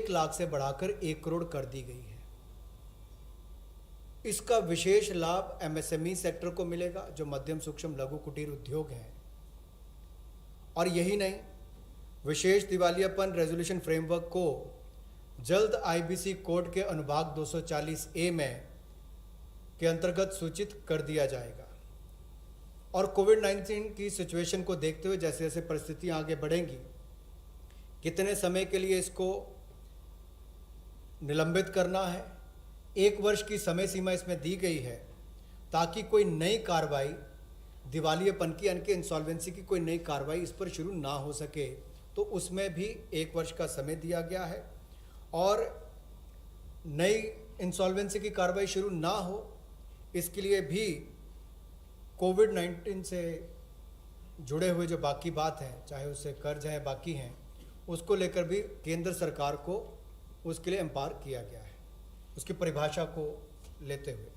1 लाख से बढ़ाकर 1 करोड़ कर दी गई है। इसका विशेष लाभ एमएसएमई सेक्टर को मिलेगा, जो मध्यम सूक्ष्म लघु कुटीर उद्योग हैं। और यही नहीं, विशेष दिवालियापन रेजोल्यूशन फ्रेमवर्क को जल्द आईबीसी कोड के अनुभाग 240A में के अंतर्गत सूचित कर दिया जाएगा। और कोविड-19 की सिचुएशन को देखते हुए जैसे जैसे परिस्थितियां आगे बढ़ेंगी, कितने समय के लिए इसको निलंबित करना है, 1 वर्ष की समय सीमा इसमें दी गई है, ताकि कोई नई कार्रवाई दिवालियेपन की यानी कि इंसॉल्वेंसी की कोई नई कार्रवाई इस पर शुरू ना हो सके, तो उसमें भी 1 वर्ष का समय दिया गया है। और नई इंसॉल्वेंसी की कार्रवाई शुरू ना हो, इसके लिए भी कोविड-19 से जुड़े हुए जो बाकी बात हैं, चाहे उससे कर्ज हैं बाकी हैं, उसको लेकर भी केंद्र सरकार को उसके लिए एम्पावर किया गया है, उसकी परिभाषा को लेते हुए।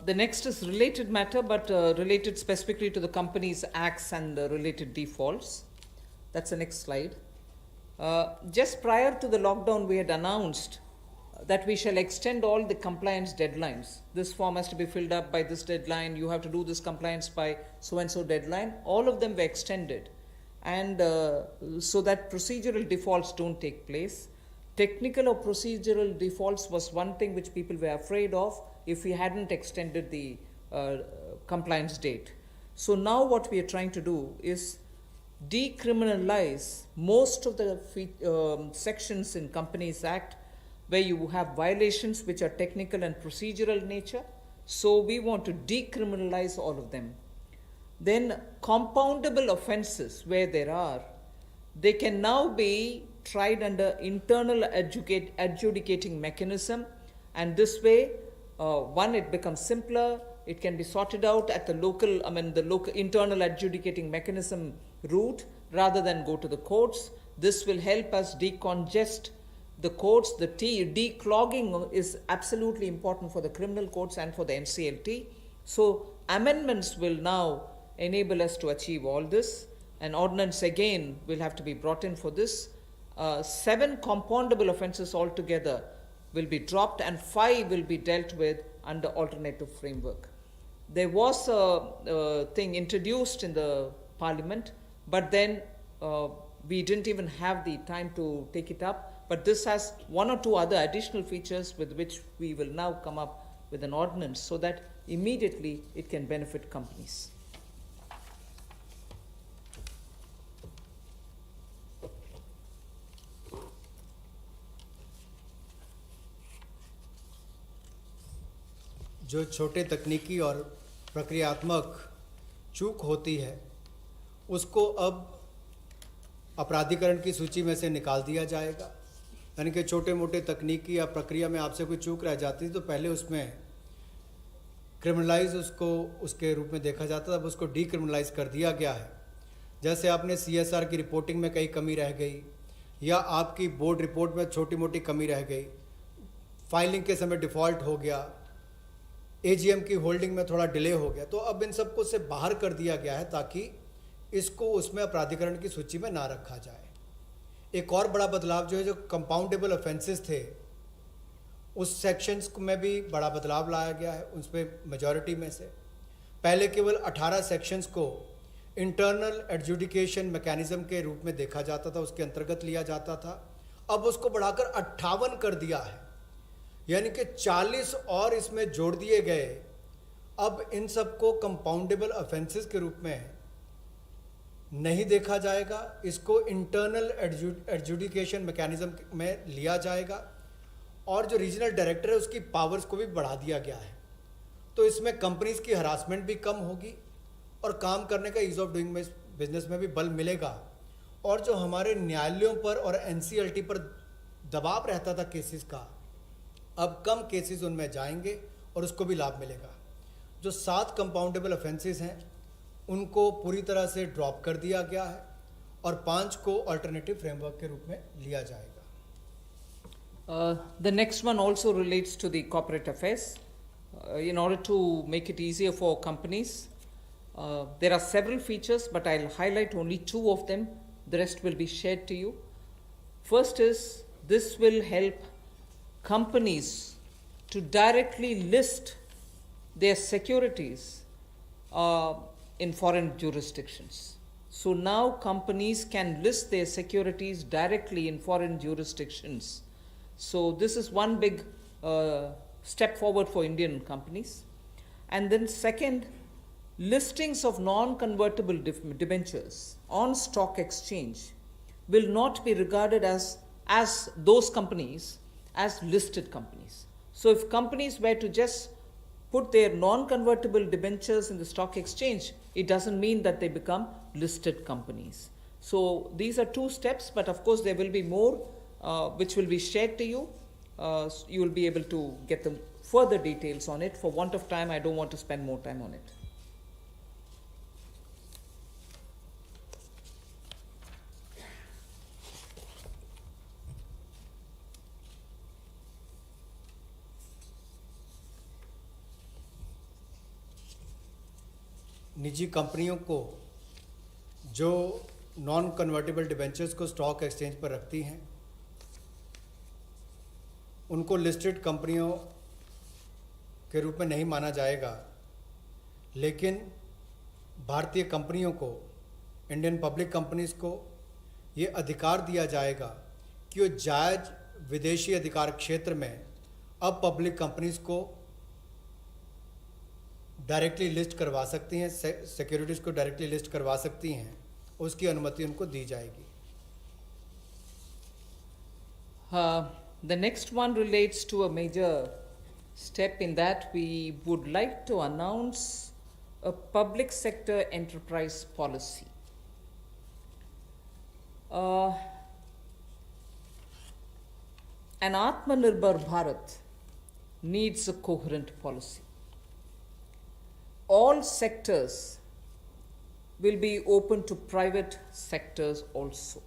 The next is related matter, but related specifically to the Companies Acts and the related defaults. That's the next slide. Just prior to the lockdown, we had announced that we shall extend all the compliance deadlines. This form has to be filled up by this deadline. You have to do this compliance by so-and-so deadline. All of them were extended, and so that procedural defaults don't take place. Technical or procedural defaults was one thing which people were afraid of if we hadn't extended the compliance date. So now what we are trying to do is decriminalize most of the sections in Companies Act where you have violations which are technical and procedural nature. So we want to decriminalize all of them. Then compoundable offenses where there are, they can now be tried under internal adjudicating mechanism, and this way one, it becomes simpler, it can be sorted out at the local, the local internal adjudicating mechanism route rather than go to the courts. This will help us decongest the courts. The declogging is absolutely important for the criminal courts and for the NCLT. So amendments will now enable us to achieve all this. An ordinance again will have to be brought in for this. 7 compoundable offences altogether will be dropped, and 5 will be dealt with under alternative framework. There was a thing introduced in the parliament, but then we didn't even have the time to take it up. But this has 1 or 2 other additional features with which we will now come up with an ordinance so that immediately it can benefit companies. जो छोटे तकनीकी और प्रक्रियात्मक चूक होती है, उसको अब अपराधीकरण की सूची में से निकाल दिया जाएगा। यानी कि छोटे मोटे तकनीकी या प्रक्रिया में आपसे कोई चूक रह जाती है तो पहले उसमें क्रिमिनलाइज उसको उसके रूप में देखा जाता था, अब उसको डीक्रिमिनलाइज कर दिया गया है। जैसे आपने CSR की रिपोर्टिंग में कई कमी रह गई, या आपकी बोर्ड रिपोर्ट में छोटी मोटी कमी रह गई, फाइलिंग के समय डिफ़ॉल्ट हो गया, AGM की होल्डिंग में थोड़ा डिले हो गया, तो अब इन सबको से बाहर कर दिया गया है ताकि इसको उसमें अपराधीकरण की सूची में ना रखा जाए। एक और बड़ा बदलाव जो है, जो कंपाउंडेबल ऑफेंसेस थे उस सेक्शंस में भी बड़ा बदलाव लाया गया है। उस पर मेजॉरिटी में से पहले केवल 18 सेक्शंस को इंटरनल एडजुडिकेशन मैकेनिज्म के रूप में देखा जाता था, उसके अंतर्गत लिया जाता था। अब उसको बढ़ाकर 58 कर दिया है, यानी कि 40 और इसमें जोड़ दिए गए। अब इन सबको कंपाउंडेबल ऑफेंसेस के रूप में नहीं देखा जाएगा, इसको इंटरनल एडजुडिकेशन मैकेनिज्म में लिया जाएगा। और जो रीजनल डायरेक्टर है उसकी पावर्स को भी बढ़ा दिया गया है, तो इसमें कंपनीज की हरासमेंट भी कम होगी और काम करने का ईज ऑफ डूइंग बिजनेस में भी बल मिलेगा। और जो हमारे न्यायालयों पर और NCLT पर दबाव रहता था केसेस का, अब कम केसेस उनमें जाएंगे और उसको भी लाभ मिलेगा। जो 7 कंपाउंडेबल ऑफेंसेस हैं उनको पूरी तरह से ड्रॉप कर दिया गया है और 5 को अल्टरनेटिव फ्रेमवर्क के रूप में लिया जाएगा। The next one also relates to the corporate affairs. In order to make it easier for companies, there are several features, but I'll highlight only 2 of them. The rest will be shared to you. First is this will help companies to directly list their securities in foreign jurisdictions. So now companies can list their securities directly in foreign jurisdictions. So this is one big step forward for Indian companies. And then second, listings of non-convertible debentures on stock exchange will not be regarded as those companies as listed companies. So if companies were to just put their non-convertible debentures in the stock exchange, it doesn't mean that they become listed companies. So these are two steps, but of course there will be more which will be shared to you. You will be able to get the further details on it. For want of time, I don't want to spend more time on it. निजी कंपनियों को जो non convertible debentures को stock exchange पर रखती हैं, उनको listed कंपनियों के रूप में नहीं माना जाएगा, लेकिन भारतीय कंपनियों को, इंडियन पब्लिक कंपनीज को ये अधिकार दिया जाएगा कि वो जायज़ विदेशी अधिकार क्षेत्र में अब पब्लिक कंपनीज को डायरेक्टली लिस्ट करवा सकती हैं, सिक्योरिटीज़ को डायरेक्टली लिस्ट करवा सकती हैं, उसकी अनुमति उनको दी जाएगी. The next one relates to a major step in that we would like to announce a public sector enterprise policy. An Atmanirbhar Bharat needs a coherent policy. All sectors will be open to private sectors also.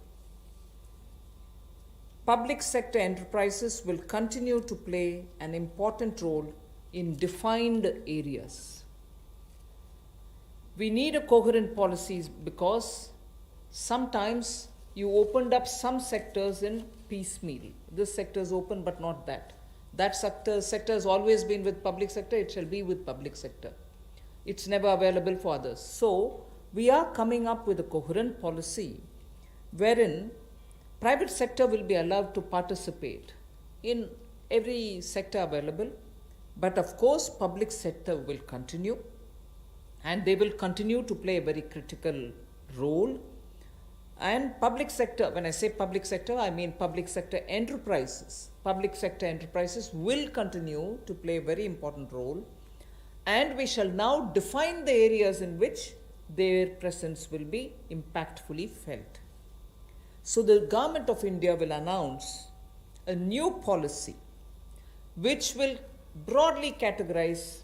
Public sector enterprises will continue to play an important role in defined areas. We need a coherent policy because sometimes you opened up some sectors in piecemeal. This sector is open but not that. That sector has always been with public sector, it shall be with public sector. It's never available for others. So, we are coming up with a coherent policy wherein private sector will be allowed to participate in every sector available, but of course public sector will continue, and they will continue to play a very critical role. And public sector, when I say public sector, I mean public sector enterprises. Public sector enterprises will continue to play a very important role, and we shall now define the areas in which their presence will be impactfully felt. So the Government of India will announce a new policy which will broadly categorize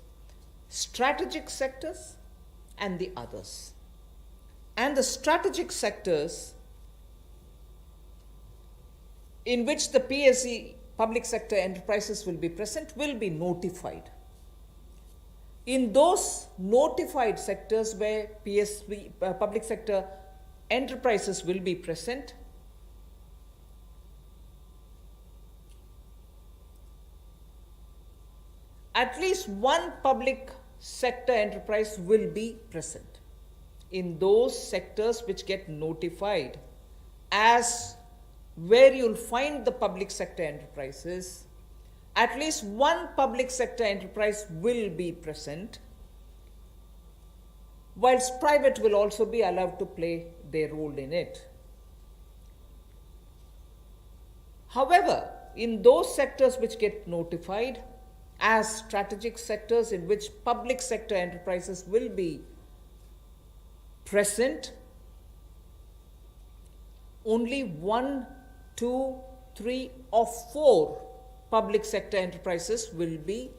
strategic sectors and the others. And the strategic sectors in which the PSE, public sector enterprises, will be present will be notified. In those notified sectors where PSB, public sector enterprises will be present, at least one public sector enterprise will be present. In those sectors which get notified as where you'll find the public sector enterprises, at least one public sector enterprise will be present, whilst private will also be allowed to play their role in it. However, in those sectors which get notified as strategic sectors in which public sector enterprises will be present, only 1, 2, 3, or 4 public sector enterprises will be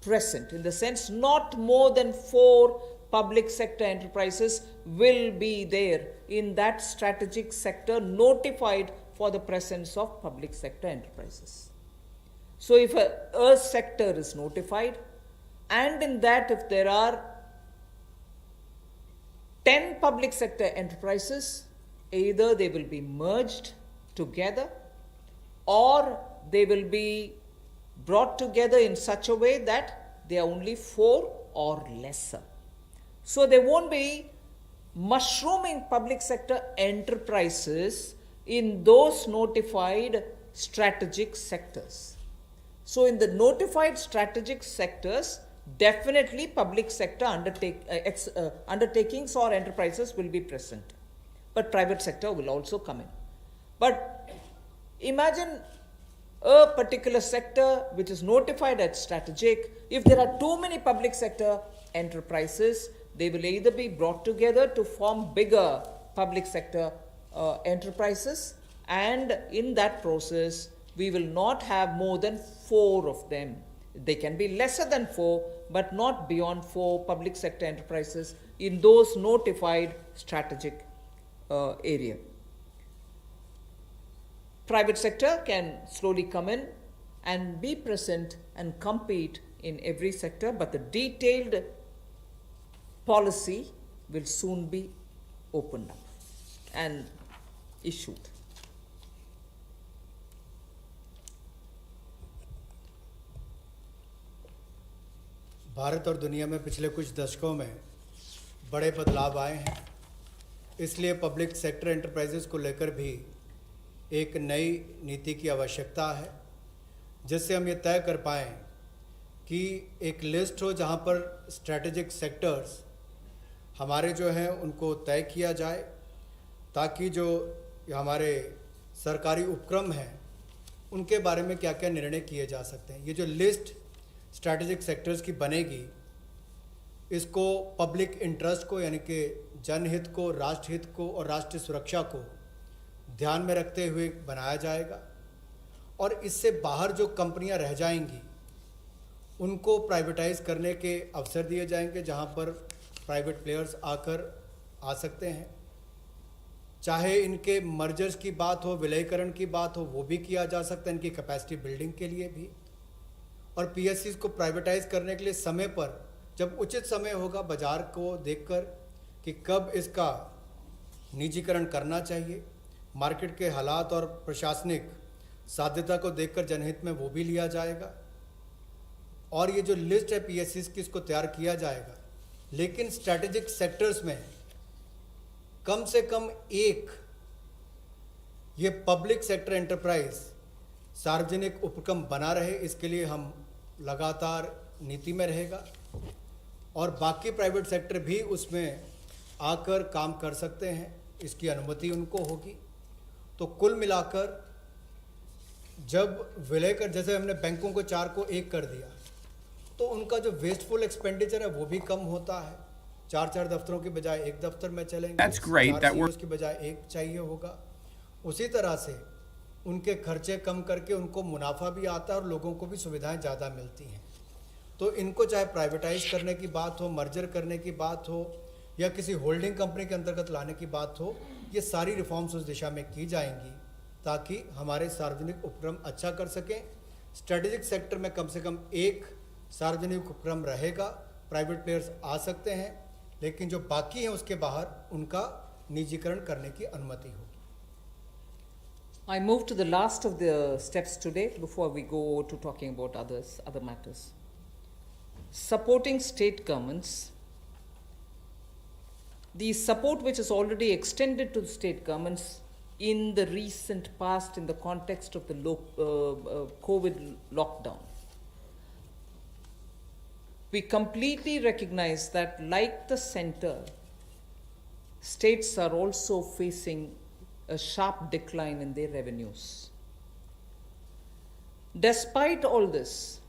present. In the sense, not more than 4 public sector enterprises will be there in that strategic sector notified for the presence of public sector enterprises. So if a sector is notified, and in that if there are 10 public sector enterprises, either they will be merged together or they will be brought together in such a way that they are only 4 or lesser. So there won't be mushrooming public sector enterprises in those notified strategic sectors. So in the notified strategic sectors, definitely public sector undertakings or enterprises will be present, but private sector will also come in. But imagine a particular sector which is notified as strategic. If there are too many public sector enterprises, they will either be brought together to form bigger public sector enterprises, and in that process we will not have more than 4 of them. They can be lesser than 4, but not beyond 4 public sector enterprises in those notified strategic area. Private sector can slowly come in and be present and compete in every sector, but the detailed policy will soon be opened up and issued. Bharat और दुनिया में पिछले कुछ दशकों में बड़े बदलाव आए हैं, इसलिए पब्लिक सेक्टर एंटरप्राइजेस को लेकर भी एक नई नीति की आवश्यकता है, जिससे हम ये तय कर पाएँ कि एक लिस्ट हो जहाँ पर स्ट्रैटेजिक सेक्टर्स हमारे जो हैं उनको तय किया जाए, ताकि जो हमारे सरकारी उपक्रम हैं उनके बारे में क्या क्या निर्णय किए जा सकते हैं। ये जो लिस्ट स्ट्रैटेजिक सेक्टर्स की बनेगी, इसको पब्लिक इंटरेस्ट को यानी कि जनहित को, राष्ट्रहित को और राष्ट्रीय सुरक्षा को ध्यान में रखते हुए बनाया जाएगा, और इससे बाहर जो कंपनियां रह जाएंगी उनको प्राइवेटाइज करने के अवसर दिए जाएंगे, जहां पर प्राइवेट प्लेयर्स आकर आ सकते हैं। चाहे इनके मर्जर्स की बात हो, विलयीकरण की बात हो, वो भी किया जा सकता है, इनकी कैपेसिटी बिल्डिंग के लिए भी। और पीएससीज को प्राइवेटाइज करने के लिए समय पर, जब उचित समय होगा, बाजार को देखकर कि कब इसका निजीकरण करना चाहिए, मार्केट के हालात और प्रशासनिक साध्यता को देखकर जनहित में वो भी लिया जाएगा। और ये जो लिस्ट है पीएससीज की, इसको तैयार किया जाएगा, लेकिन स्ट्रैटेजिक सेक्टर्स में कम से कम एक ये पब्लिक सेक्टर एंटरप्राइज सार्वजनिक उपक्रम बना रहे, इसके लिए हम लगातार नीति में रहेगा, और बाकी प्राइवेट सेक्टर भी उसमें आकर काम कर सकते हैं, इसकी अनुमति उनको होगी। तो कुल मिलाकर जब विलय कर, जैसे हमने बैंकों को 4 को 1 कर दिया, तो उनका जो वेस्टफुल एक्सपेंडिचर है वो भी कम होता है। 4 दफ्तरों की बजाय 1 दफ्तर में चलेंगे, 4 CEOs की बजाय 1 चाहिए होगा। उसी तरह से उनके खर्चे कम करके उनको मुनाफा भी आता है और लोगों को भी सुविधाएं ज़्यादा मिलती हैं। तो इनको चाहे प्राइवेटाइज करने की बात हो, मर्जर करने की बात हो, या किसी होल्डिंग कंपनी के अंतर्गत लाने की बात हो, ये सारी रिफॉर्म्स उस दिशा में की जाएंगी, ताकि हमारे सार्वजनिक उपक्रम अच्छा कर सकें। स्ट्रेटेजिक सेक्टर में कम से कम 1 सार्वजनिक उपक्रम रहेगा, प्राइवेट प्लेयर्स आ सकते हैं, लेकिन जो बाकी हैं उसके बाहर उनका निजीकरण करने की अनुमति होगी। I move to the last of the steps today before we go to talking about other matters. Supporting state governments. The support which is already extended to the state governments in the recent past in the context of the COVID lockdown. We completely recognize that, like the center, states are also facing a sharp decline in their revenues. Despite all this,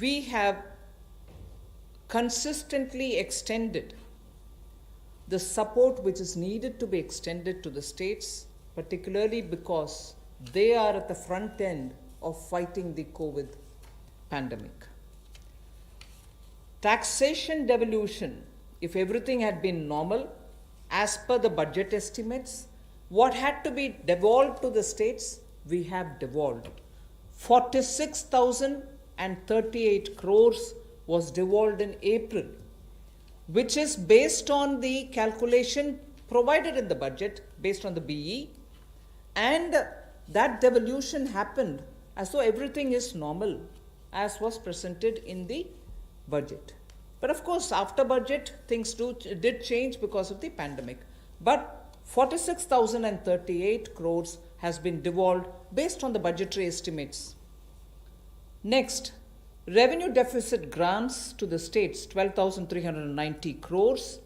we have consistently extended the support which is needed to be extended to the states, particularly because they are at the front end of fighting the COVID pandemic. Taxation devolution, if everything had been normal, as per the budget estimates, what had to be devolved to the states, we have devolved. 46,038 crores was devolved in April, which is based on the calculation provided in the budget, based on the BE, and that devolution happened as though everything is normal, as was presented in the budget. But of course, after budget, things did change because of the pandemic. But 46,038 crores has been devolved based on the budgetary estimates. Next, revenue deficit grants to the states, 12,390 crores,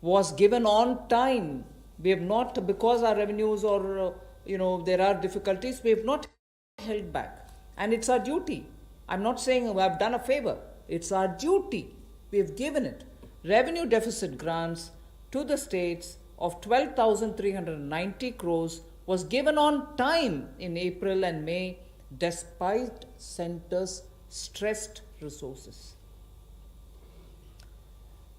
was given on time. We have not, because our revenues or, there are difficulties, we have not held back. And it's our duty. I'm not saying we have done a favor. It's our duty. We have given it. Revenue deficit grants to the states of 12,390 crores was given on time in April and May despite centers' stressed resources.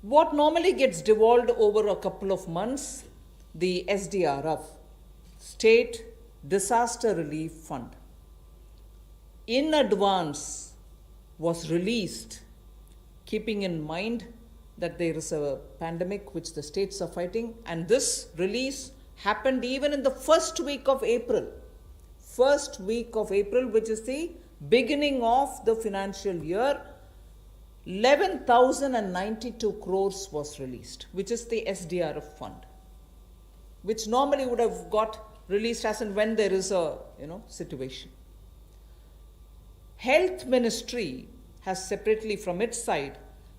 What normally gets devolved over a couple of months, the SDRF, State Disaster Relief Fund, in advance was released, keeping in mind that there is a pandemic which the states are fighting, and this release happened even in the first week of April. First week of April, which is the beginning of the financial year, 11,092 crores was released, which is the SDRF fund, which normally would have got released as and when there is a situation. Health Ministry has separately from its side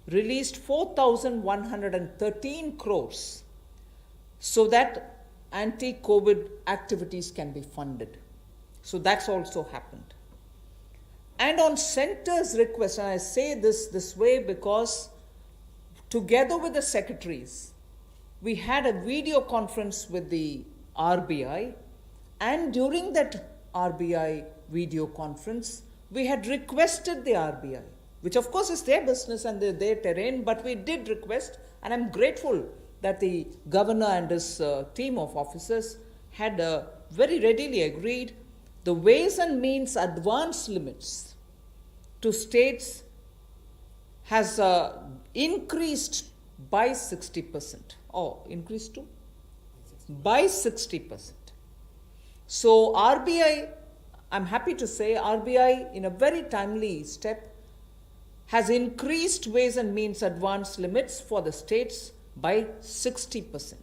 released 4,113 crores so that anti-COVID activities can be funded. So that's also happened. And on center's request, and I say this way because together with the secretaries, we had a video conference with the RBI, and during that RBI video conference, we had requested the RBI, which of course is their business and their terrain, but we did request, and I'm grateful that the governor and his team of officers had very readily agreed the ways and means advance limits to states has increased by 60%. Oh, increased to? By 60%. So RBI, I'm happy to say, RBI in a very timely step has increased ways and means advance limits for the states by 60%.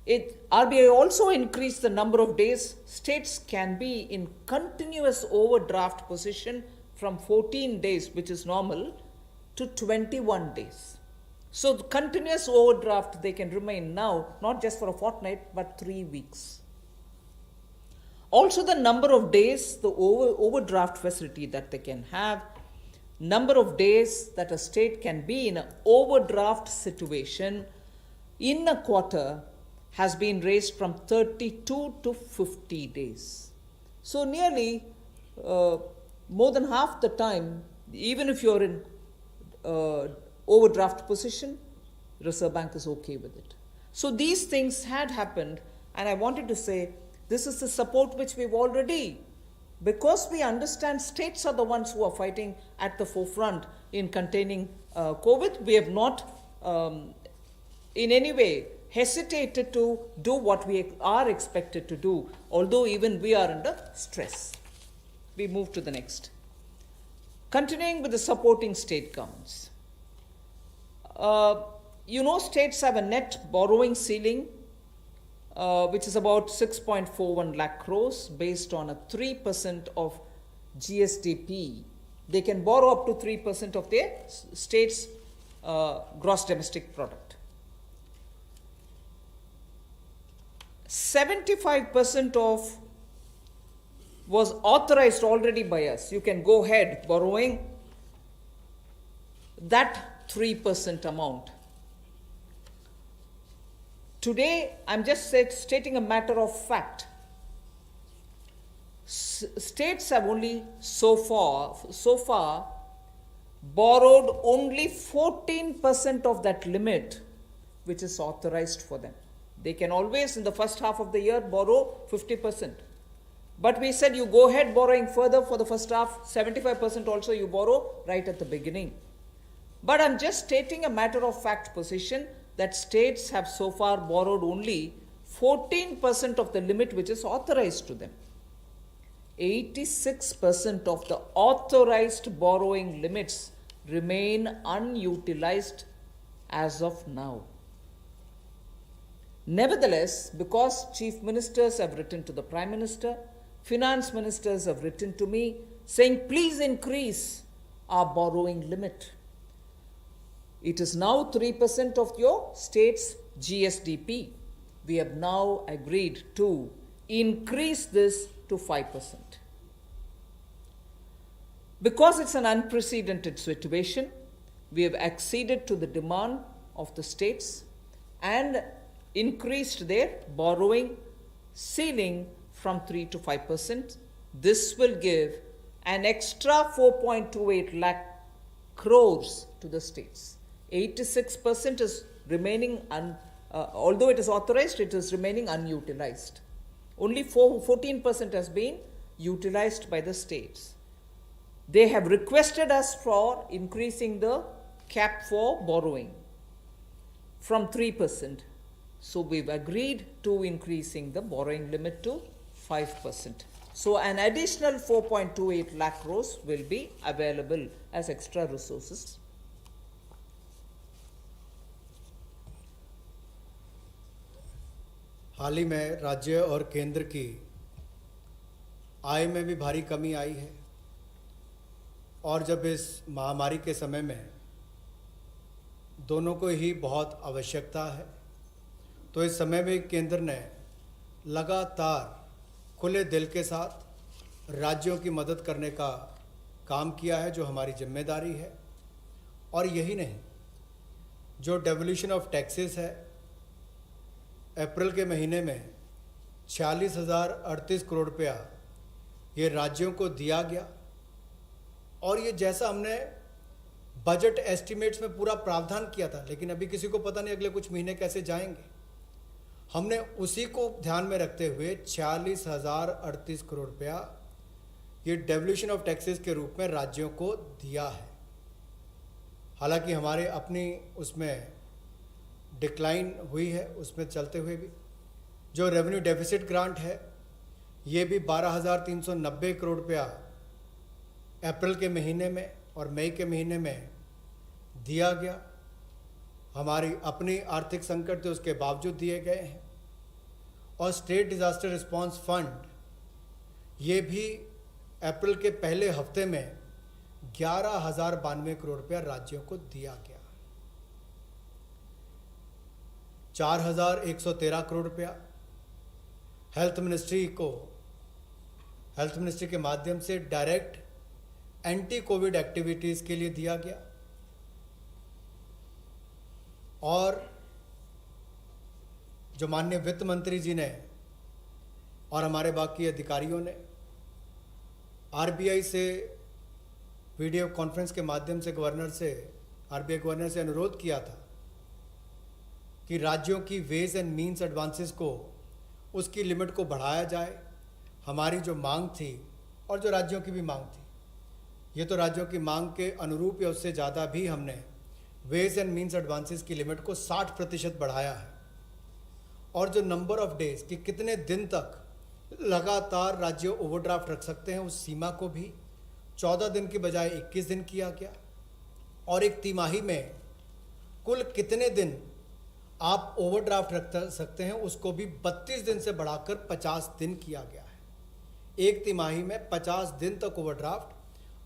RBI also increased the number of days states can be in continuous overdraft position from 14 days, which is normal, to 21 days. So the continuous overdraft they can remain now, not just for a fortnight, but 3 weeks. Also the number of days, the overdraft facility that they can have, number of days that a state can be in an overdraft situation in a quarter has been raised from 32 to 50 days. So nearly more than half the time, even if you're in overdraft position, Reserve Bank is okay with it. So these things had happened, and I wanted to say this is the support which we've already, because we understand states are the ones who are fighting at the forefront in containing COVID. We have not in any way hesitated to do what we are expected to do, although even we are under stress. We move to the next. Continuing with the supporting state governments. States have a net borrowing ceiling which is about 6.41 lakh crores based on a 3% of GSDP. They can borrow up to 3% of their state's gross domestic product. 75% of was authorized already by us. You can go ahead borrowing that 3% amount. Today, I'm just stating a matter of fact. States have only so far borrowed only 14% of that limit which is authorized for them. They can always in the first half of the year borrow 50%. But we said you go ahead borrowing further for the first half, 75% also you borrow right at the beginning. But I'm just stating a matter of fact position that states have so far borrowed only 14% of the limit which is authorized to them. 86% of the authorized borrowing limits remain unutilized as of now. Nevertheless, because chief ministers have written to the Prime Minister, finance ministers have written to me saying, please increase our borrowing limit. It is now 3% of your state's GSDP. We have now agreed to increase this to 5%. Because it's an unprecedented situation, we have acceded to the demand of the states and increased their borrowing ceiling from 3 to 5%. This will give an extra 4.28 lakh crores to the states. 86% is remaining, although it is authorized, it is remaining unutilized. Only 14% has been utilized by the states. They have requested us for increasing the cap for borrowing from 3%. So we've agreed to increasing the borrowing limit to 5%. So an additional 4.28 lakh crores will be available as extra resources. हाल ही में राज्य और केंद्र की आय में भी भारी कमी आई है और जब इस महामारी के समय में दोनों को ही बहुत आवश्यकता है, तो इस समय में केंद्र ने लगातार खुले दिल के साथ राज्यों की मदद करने का काम किया है, जो हमारी जिम्मेदारी है। और यही नहीं, जो डेवोल्यूशन ऑफ टैक्सेस है, अप्रैल के महीने में 46,038 करोड़ रुपया ये राज्यों को दिया गया। और ये जैसा हमने बजट एस्टिमेट्स में पूरा प्रावधान किया था, लेकिन अभी किसी को पता नहीं अगले कुछ महीने कैसे जाएंगे। हमने उसी को ध्यान में रखते हुए 46,038 करोड़ रुपया ये डेवोल्यूशन ऑफ टैक्सेस के रूप में राज्यों को दिया है। हालांकि हमारे अपनी उसमें डिक्लाइन हुई है, उसमें चलते हुए भी जो रेवेन्यू डेफिसिट ग्रांट है ये भी 12,390 करोड़ रुपया अप्रैल के महीने में और मई के महीने में दिया गया। हमारी अपनी आर्थिक संकट थे, उसके बावजूद दिए गए हैं। और स्टेट डिज़ास्टर रिस्पांस फंड ये भी अप्रैल के पहले हफ्ते में 11,092 करोड़ रुपया राज्यों को दिया गया। 4,113 करोड़ रुपया हेल्थ मिनिस्ट्री के माध्यम से डायरेक्ट एंटी कोविड एक्टिविटीज़ के लिए दिया गया। और जो माननीय वित्त मंत्री जी ने और हमारे बाकी अधिकारियों ने आरबीआई से वीडियो कॉन्फ्रेंस के माध्यम से आरबीआई गवर्नर से अनुरोध किया था कि राज्यों की वेज एंड मीन्स एडवांसेस को, उसकी लिमिट को बढ़ाया जाए। हमारी जो मांग थी और जो राज्यों की भी मांग थी, ये तो राज्यों की मांग के अनुरूप या उससे ज़्यादा भी हमने वेज एंड मीन्स एडवांसेस की लिमिट को 60% बढ़ाया है। और जो नंबर ऑफ डेज कि कितने दिन तक लगातार राज्य ओवरड्राफ्ट रख सकते हैं, उस सीमा को भी 14 दिन की बजाय 21 दिन किया गया। और एक तिमाही में कुल कितने दिन आप ओवरड्राफ्ट रख सकते हैं, उसको भी 32 दिन से बढ़ाकर 50 दिन किया गया है। एक तिमाही में 50 दिन तक ओवरड्राफ्ट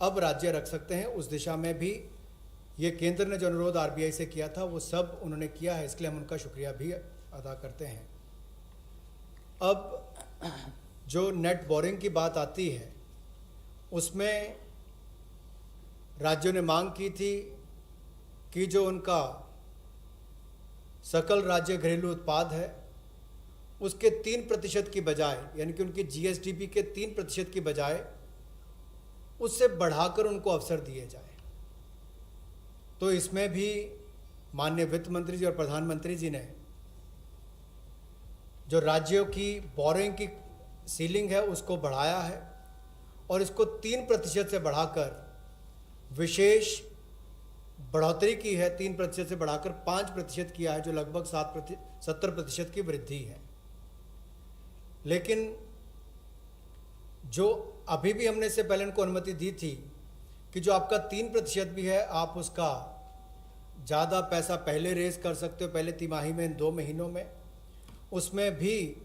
अब राज्य रख सकते हैं। उस दिशा में भी ये केंद्र ने जो अनुरोध आरबीआई से किया था वो सब उन्होंने किया है, इसके लिए हम उनका शुक्रिया भी अदा करते हैं। अब जो नेट बोरिंग की बात आती है, उसमें राज्यों ने मांग की थी कि जो उनका सकल राज्य घरेलू उत्पाद है उसके 3% की बजाय, यानी कि उनकी जीएसडीपी के 3% की बजाय उससे बढ़ाकर उनको अवसर दिए जाए। तो इसमें भी माननीय वित्त मंत्री जी और प्रधानमंत्री जी ने जो राज्यों की बोरिंग की सीलिंग है उसको बढ़ाया है और इसको 3% से बढ़ाकर विशेष बढ़ोतरी की है। 3% से बढ़ाकर 5% किया है, जो लगभग 70% की वृद्धि है। लेकिन जो अभी भी हमने इससे पहले उनको अनुमति दी थी कि जो आपका 3% भी है, आप उसका ज़्यादा पैसा पहले रेज कर सकते हो, पहले तिमाही में, इन 2 महीनों में। उसमें भी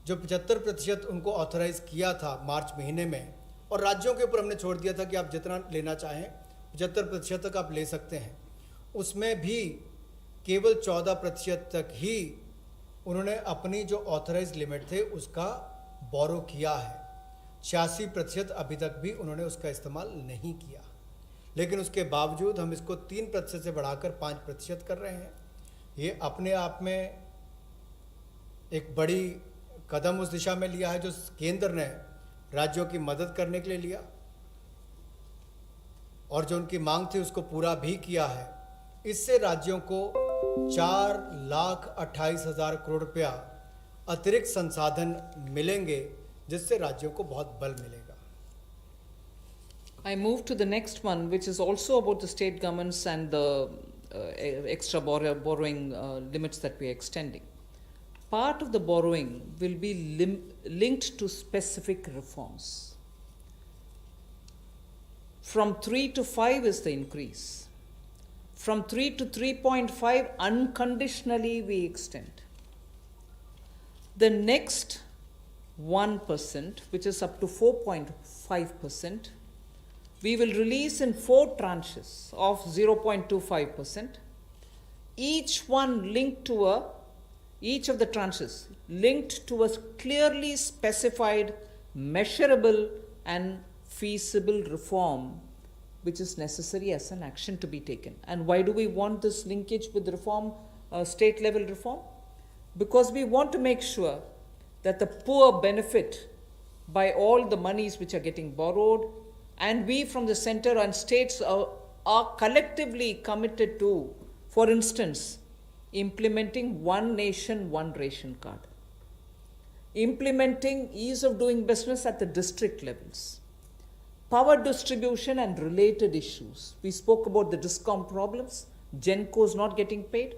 जो 75% उनको ऑथराइज़ किया था मार्च महीने में, और राज्यों के ऊपर हमने छोड़ दिया था कि आप जितना लेना चाहें 75% तक आप ले सकते हैं, उसमें भी केवल 14% तक ही उन्होंने अपनी जो ऑथराइज लिमिट थे उसका बोरो किया है। 86% अभी तक भी उन्होंने उसका इस्तेमाल नहीं किया, लेकिन उसके बावजूद हम इसको 3% से बढ़ाकर 5% कर रहे हैं। ये अपने आप में एक बड़ी कदम उस दिशा में लिया है जो केंद्र ने राज्यों की मदद करने के लिए लिया, और जो उनकी मांग थी उसको पूरा भी किया है। इससे राज्यों को 4,28,000 करोड़ रुपया अतिरिक्त संसाधन मिलेंगे, जिससे राज्यों को बहुत बल मिलेगा। I move to the next one, which is also about the state governments and the extra borrowing limits that we are extending. Part of the borrowing will be linked to specific reforms. From 3 to 5 is the increase. From 3 to 3.5, unconditionally we extend. The next 1%, which is up to 4.5%, we will release in 4 tranches of 0.25%, each one linked to each of the tranches linked to a clearly specified, measurable and feasible reform which is necessary as an action to be taken. And why do we want this linkage with reform, state level reform? Because we want to make sure that the poor benefit by all the monies which are getting borrowed, and we from the center and states are collectively committed to, for instance, implementing one nation, one ration card, implementing ease of doing business at the district levels, power distribution and related issues. We spoke about the DISCOM problems, GENCOs not getting paid,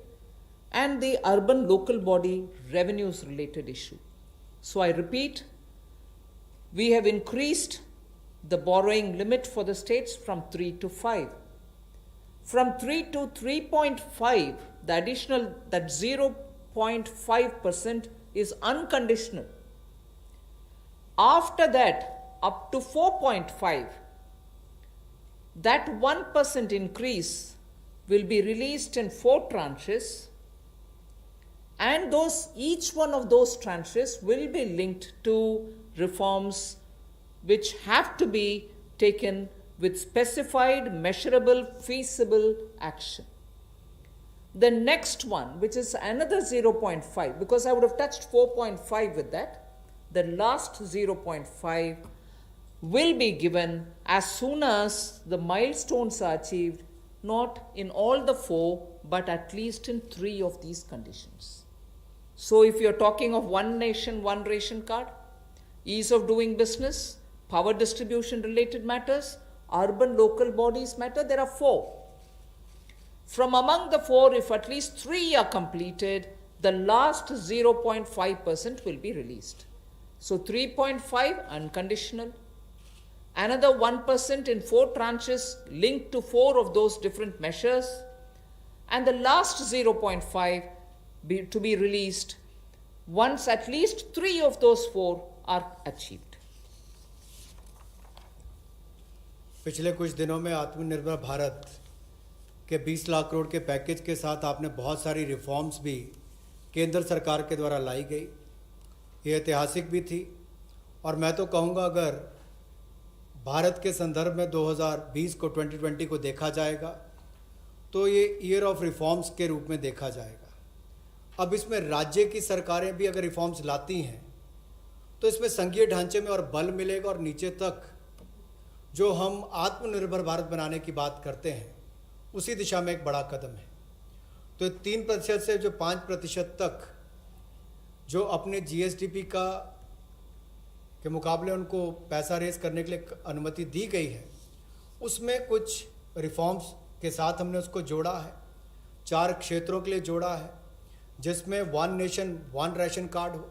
and the urban local body revenues related issue. So I repeat, we have increased the borrowing limit for the states from 3 to 5. From 3 to 3.5, the additional, that 0.5% is unconditional. After that, up to 4.5, that 1% increase will be released in 4 tranches, and each one of those tranches will be linked to reforms which have to be taken with specified, measurable, feasible action. The next one, which is another 0.5, because I would have touched 4.5 with that, the last 0.5 will be given as soon as the milestones are achieved, not in all the 4, but at least in 3 of these conditions. So if you're talking of one nation, one ration card, ease of doing business, power distribution related matters, urban local bodies matter, there are 4. From among the 4, if at least 3 are completed, the last 0.5% will be released. So 3.5 unconditional, another 1% in 4 tranches linked to 4 of those different measures, and the last 0.5 to be released once at least 3 of those 4 are achieved. पिछले कुछ दिनों में आत्मनिर्भर भारत के 20 लाख करोड़ के package के साथ आपने बहुत सारी रिफॉर्म्स भी केंद्र सरकार के द्वारा लाई गई। ये ऐतिहासिक भी थी, और मैं तो कहूँगा अगर भारत के संदर्भ में 2020 को 2020 को देखा जाएगा तो ये ईयर ऑफ रिफॉर्म्स के रूप में देखा जाएगा। अब इसमें राज्य की सरकारें भी अगर रिफॉर्म्स लाती हैं तो इसमें संघीय ढांचे में और बल मिलेगा, और नीचे तक जो हम आत्मनिर्भर भारत बनाने की बात करते हैं उसी दिशा में एक बड़ा कदम है। तो 3% से जो 5% तक जो अपने GSDP के मुकाबले उनको पैसा रेज करने के लिए अनुमति दी गई है, उसमें कुछ रिफॉर्म्स के साथ हमने उसको जोड़ा है, 4 क्षेत्रों के लिए जोड़ा है, जिसमें one nation one ration card हो,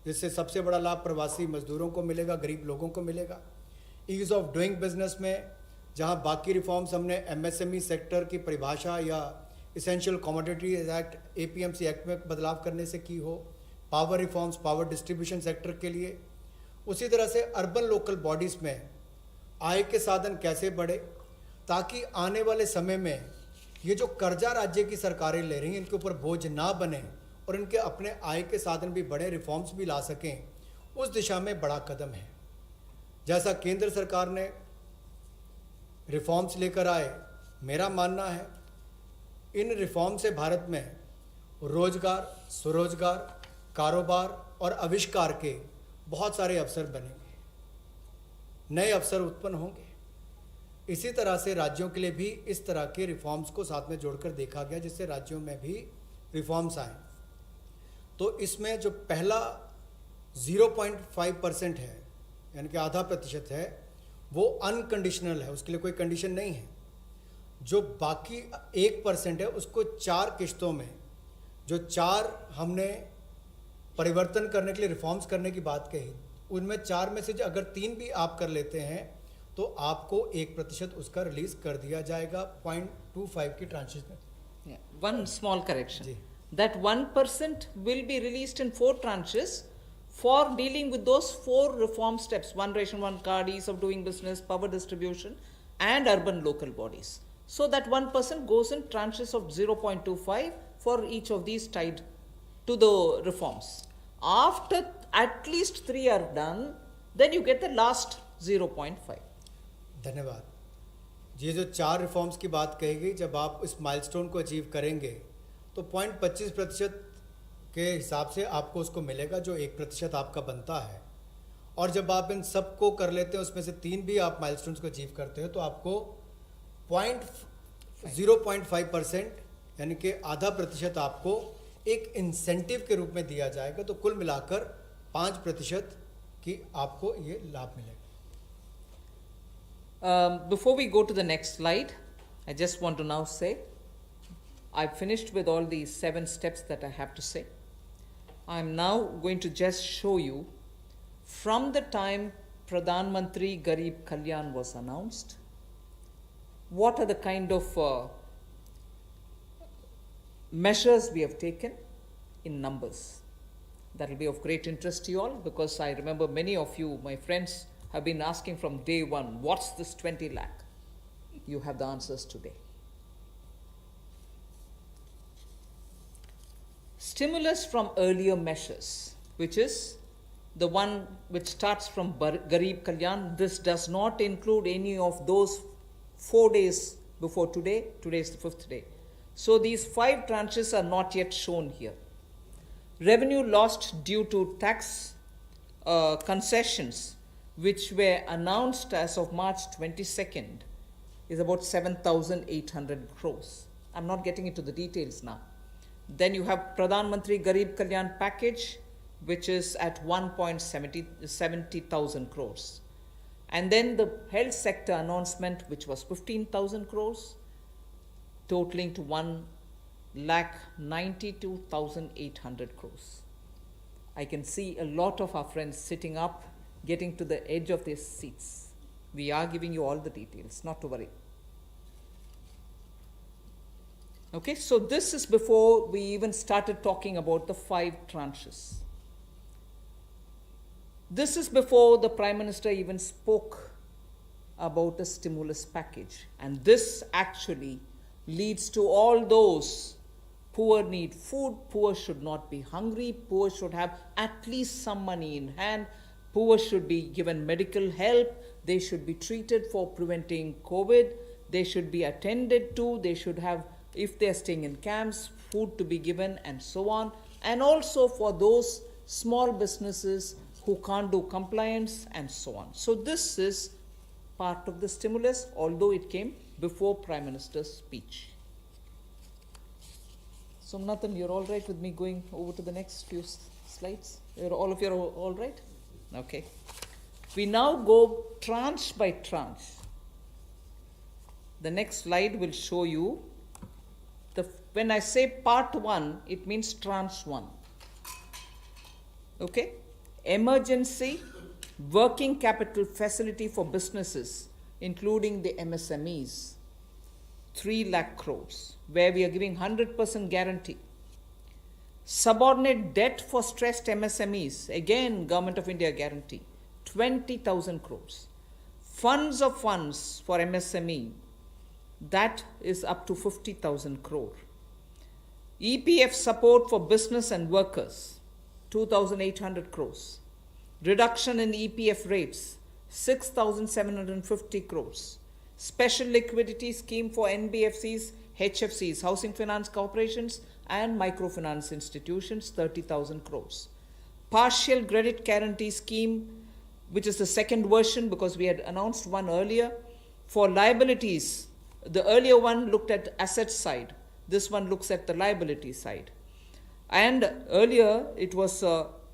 जिससे सबसे बड़ा लाभ प्रवासी मजदूरों को मिलेगा, गरीब लोगों को मिलेगा। ईज ऑफ डूइंग बिजनेस में जहां बाकी रिफॉर्म्स हमने एमएसएमई सेक्टर की परिभाषा या essential commodities act APMC act में बदलाव करने से की हो, power reforms power distribution sector के लिए, उसी तरह से अर्बन लोकल बॉडीज़ में आय के साधन कैसे बढ़े ताकि आने वाले समय में ये जो कर्जा राज्य की सरकारें ले रही हैं इनके ऊपर बोझ ना बने और इनके अपने आय के साधन भी बढ़े, रिफॉर्म्स भी ला सकें, उस दिशा में बड़ा कदम है। जैसा केंद्र सरकार ने रिफॉर्म्स लेकर आए, मेरा मानना है इन रिफॉर्म से भारत में रोजगार, स्वरोजगार, कारोबार और आविष्कार के बहुत सारे अवसर बनेंगे, नए अवसर उत्पन्न होंगे। इसी तरह से राज्यों के लिए भी इस तरह के रिफॉर्म्स को साथ में जोड़कर देखा गया जिससे राज्यों में भी रिफॉर्म्स आए। तो इसमें जो पहला 0.5% है यानी कि आधा प्रतिशत है वो अनकंडीशनल है, उसके लिए कोई कंडीशन नहीं है। जो बाकी 1% है उसको 4 किश्तों में, जो 4 हमने परिवर्तन करने के लिए रिफॉर्म्स करने की बात कही, उनमें 4 में से अगर 3 भी आप कर लेते हैं तो आपको 1% उसका रिलीज कर दिया जाएगा 0.25 की ट्रांचेस में। Yeah. One small correction. Ji. That 1% will be released in 4 tranches for dealing with those 4 reform steps: one ration, one card, ease of doing business, power distribution, and urban local bodies. So that 1% goes in tranches of 0.25 for each of these tied to the reforms. After at least 3 are done, then you get the last 0.5. धन्यवाद। ये जो 4 reforms की बात कही गई, जब आप इस माइलस्टोन को अचीव करेंगे तो 0.25% के हिसाब से आपको उसको मिलेगा जो 1% आपका बनता है। और जब आप इन सब को कर लेते हैं, उसमें से 3 भी आप माइलस्टोन्स को अचीव करते हो तो आपको 0.5% यानी कि आधा प्रतिशत आपको एक इंसेंटिव के रूप में दिया जाएगा। तो कुल मिलाकर 5% की आपको ये लाभ मिलेगा। Before we go to the next slide, I just want to now say, I've finished with all these 7 steps that I have to say. I'm now going to just show you from the time Pradhan Mantri Garib Kalyan was announced, what are the kind of measures we have taken in numbers. That will be of great interest to you all, because I remember many of you, my friends, have been asking from day one, what's this 20 lakh? You have the answers today. Stimulus from earlier measures, which is the one which starts from Garib Kalyan. This does not include any of those 4 days before today. Today is the 5th day. So these 5 tranches are not yet shown here. Revenue lost due to tax concessions, which were announced as of March 22nd, is about 7,800 crores. I'm not getting into the details now. Then you have Pradhan Mantri Garib Kalyan package, which is at 1.70,000 crores. And then the health sector announcement, which was 15,000 crores, totaling to 1,92,800 crores. I can see a lot of our friends sitting up, getting to the edge of their seats. We are giving you all the details, not to worry. Okay, so this is before we even started talking about the 5 tranches. This is before the Prime Minister even spoke about a stimulus package. And this actually leads to all those poor need food, poor should not be hungry, poor should have at least some money in hand, poor should be given medical help, they should be treated for preventing COVID, they should be attended to, they should have, if they are staying in camps, food to be given, and so on. And also for those small businesses who can't do compliance, and so on. So this is part of the stimulus, although it came before Prime Minister's speech. Somnathan, you're all right with me going over to the next few slides? All of you are all right? Okay. We now go tranche by tranche. The next slide will show you, when I say part 1, it means tranche 1. Okay? Emergency working capital facility for businesses, including the MSMEs, 3 lakh crores, where we are giving 100% guarantee. Subordinate debt for stressed MSMEs, again, Government of India guarantee, 20,000 crores. Funds of funds for MSME, that is up to 50,000 crore. EPF support for business and workers, 2,800 crores. Reduction in EPF rates, 6,750 crores. Special liquidity scheme for NBFCs, HFCs, Housing Finance Corporations, and microfinance institutions, 30,000 crores. Partial credit guarantee scheme, which is the second version because we had announced one earlier, for liabilities. The earlier one looked at asset side. This one looks at the liability side. And earlier it was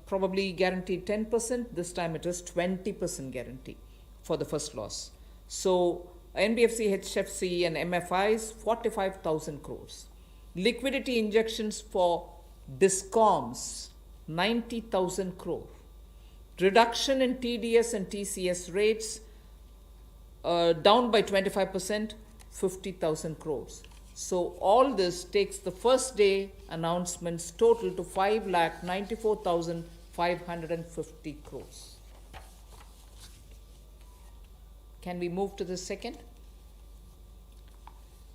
probably guaranteed 10%. This time it is 20% guarantee for the first loss. So NBFC, HFC and MFIs, 45,000 crores. Liquidity injections for DISCOMs, 90,000 crore. Reduction in TDS and TCS rates, down by 25%, 50,000 crores. So all this takes the first day announcements total to 5,94,550 crores. Can we move to the second?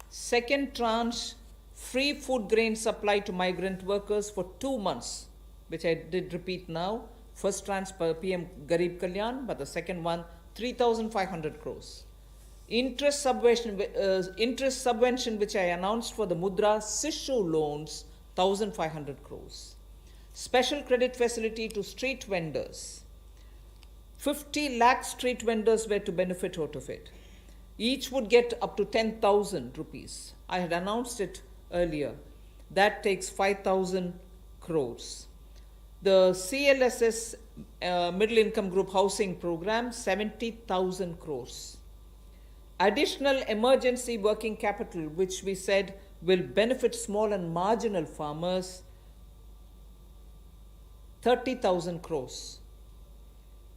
Second tranche, free food grain supply to migrant workers for 2 months, which I did repeat now. First tranche per PM Garib Kalyan, but the second one, 3,500 crores. Interest subvention which I announced for the Mudra Sishu loans, 1,500 crores. Special credit facility to street vendors. 50 lakh street vendors were to benefit out of it. Each would get up to 10,000 rupees. I had announced it earlier. That takes 5,000 crores. The CLSS Middle Income Group Housing Program, 70,000 crores. Additional emergency working capital, which we said will benefit small and marginal farmers, 30,000 crores.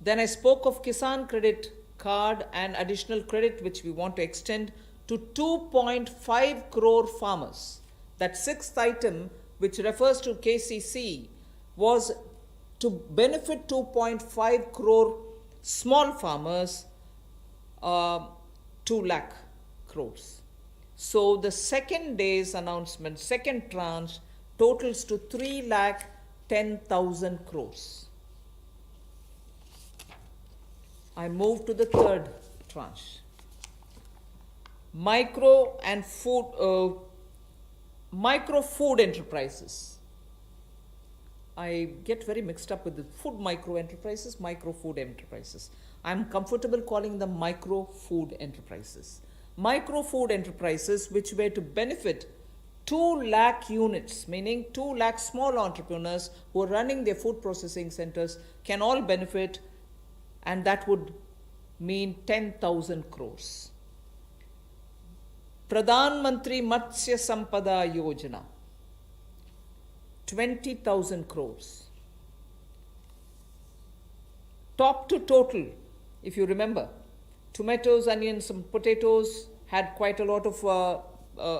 Then I spoke of Kisan Credit Card and additional credit which we want to extend to 2.5 crore farmers. That sixth item, which refers to KCC, was to benefit 2.5 crore small farmers, 2 lakh crores. So the second day's announcement, second tranche, totals to 3,10,000 crores. I move to the third tranche. Micro food enterprises. I get very mixed up with the food micro enterprises, micro food enterprises. I'm comfortable calling them micro food enterprises. Micro food enterprises which were to benefit 2 lakh units, meaning 2 lakh small entrepreneurs who are running their food processing centers can all benefit, and that would mean 10,000 crores. Pradhan Mantri Matsya Sampada Yojana, 20,000 crores. Top to total, if you remember, tomatoes, onions, and potatoes had quite a lot of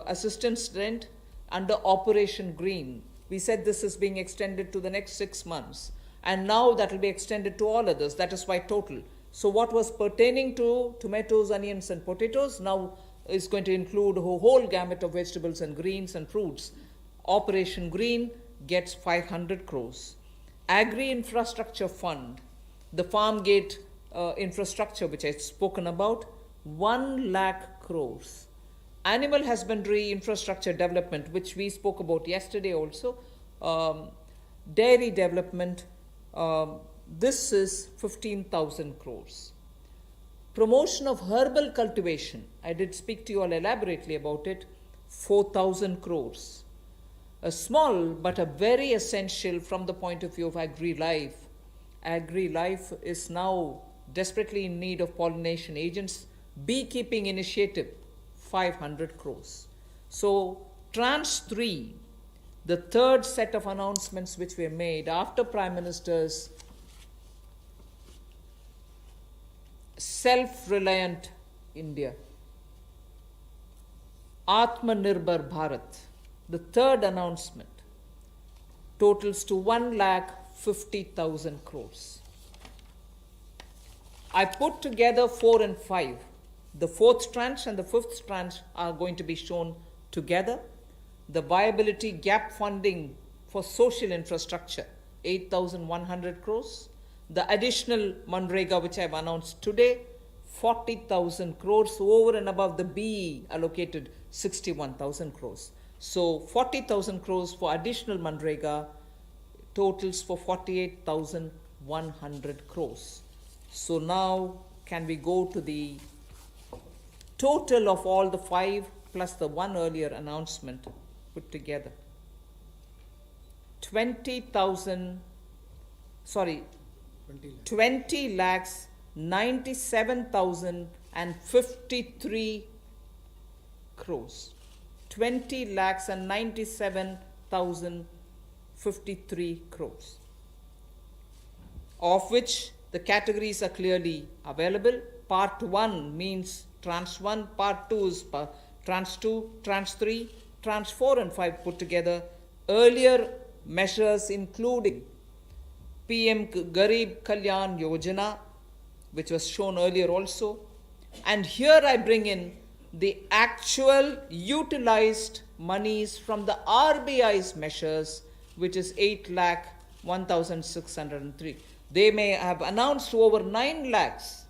assistance rent under Operation Green. We said this is being extended to the next 6 months, and now that will be extended to all others. That is why total. So what was pertaining to tomatoes, onions, and potatoes now is going to include a whole gamut of vegetables and greens and fruits. Operation Green gets 500 crores. Agri Infrastructure Fund, the farm gate infrastructure which I've spoken about, 1 lakh crores. Animal husbandry infrastructure development, which we spoke about yesterday also, dairy development, this is 15,000 crores. Promotion of herbal cultivation, I did speak to you all elaborately about it, 4,000 crores. A small but a very essential from the point of view of agri-life. Agri-life is now desperately in need of pollination agents. Beekeeping initiative, 500 crores. So tranche 3, the third set of announcements which were made after Prime Minister's self-reliant India. Atmanirbhar Bharat, the third announcement, totals to 1,50,000 crores. I put together 4 and 5. The fourth tranche and the fifth tranche are going to be shown together. The viability gap funding for social infrastructure, 8,100 crores. The additional Manrega, which I've announced today, 40,000 crores over and above the BE allocated 61,000 crores. So 40,000 crores for additional Manrega totals for 48,100 crores. So now can we go to the total of all the 5 plus the one earlier announcement put together? 20 lakhs 97,053 crores. 20 lakhs and 97,053 crores. Of which the categories are clearly available. Part 1 means tranche 1, part 2 is tranche 2, tranche 3, tranche 4 and 5 put together. Earlier measures including PM Garib Kalyan Yojana, which was shown earlier also. And here I bring in the actual utilized monies from the RBI's measures, which is 8,01,603. They may have announced over 9 lakhs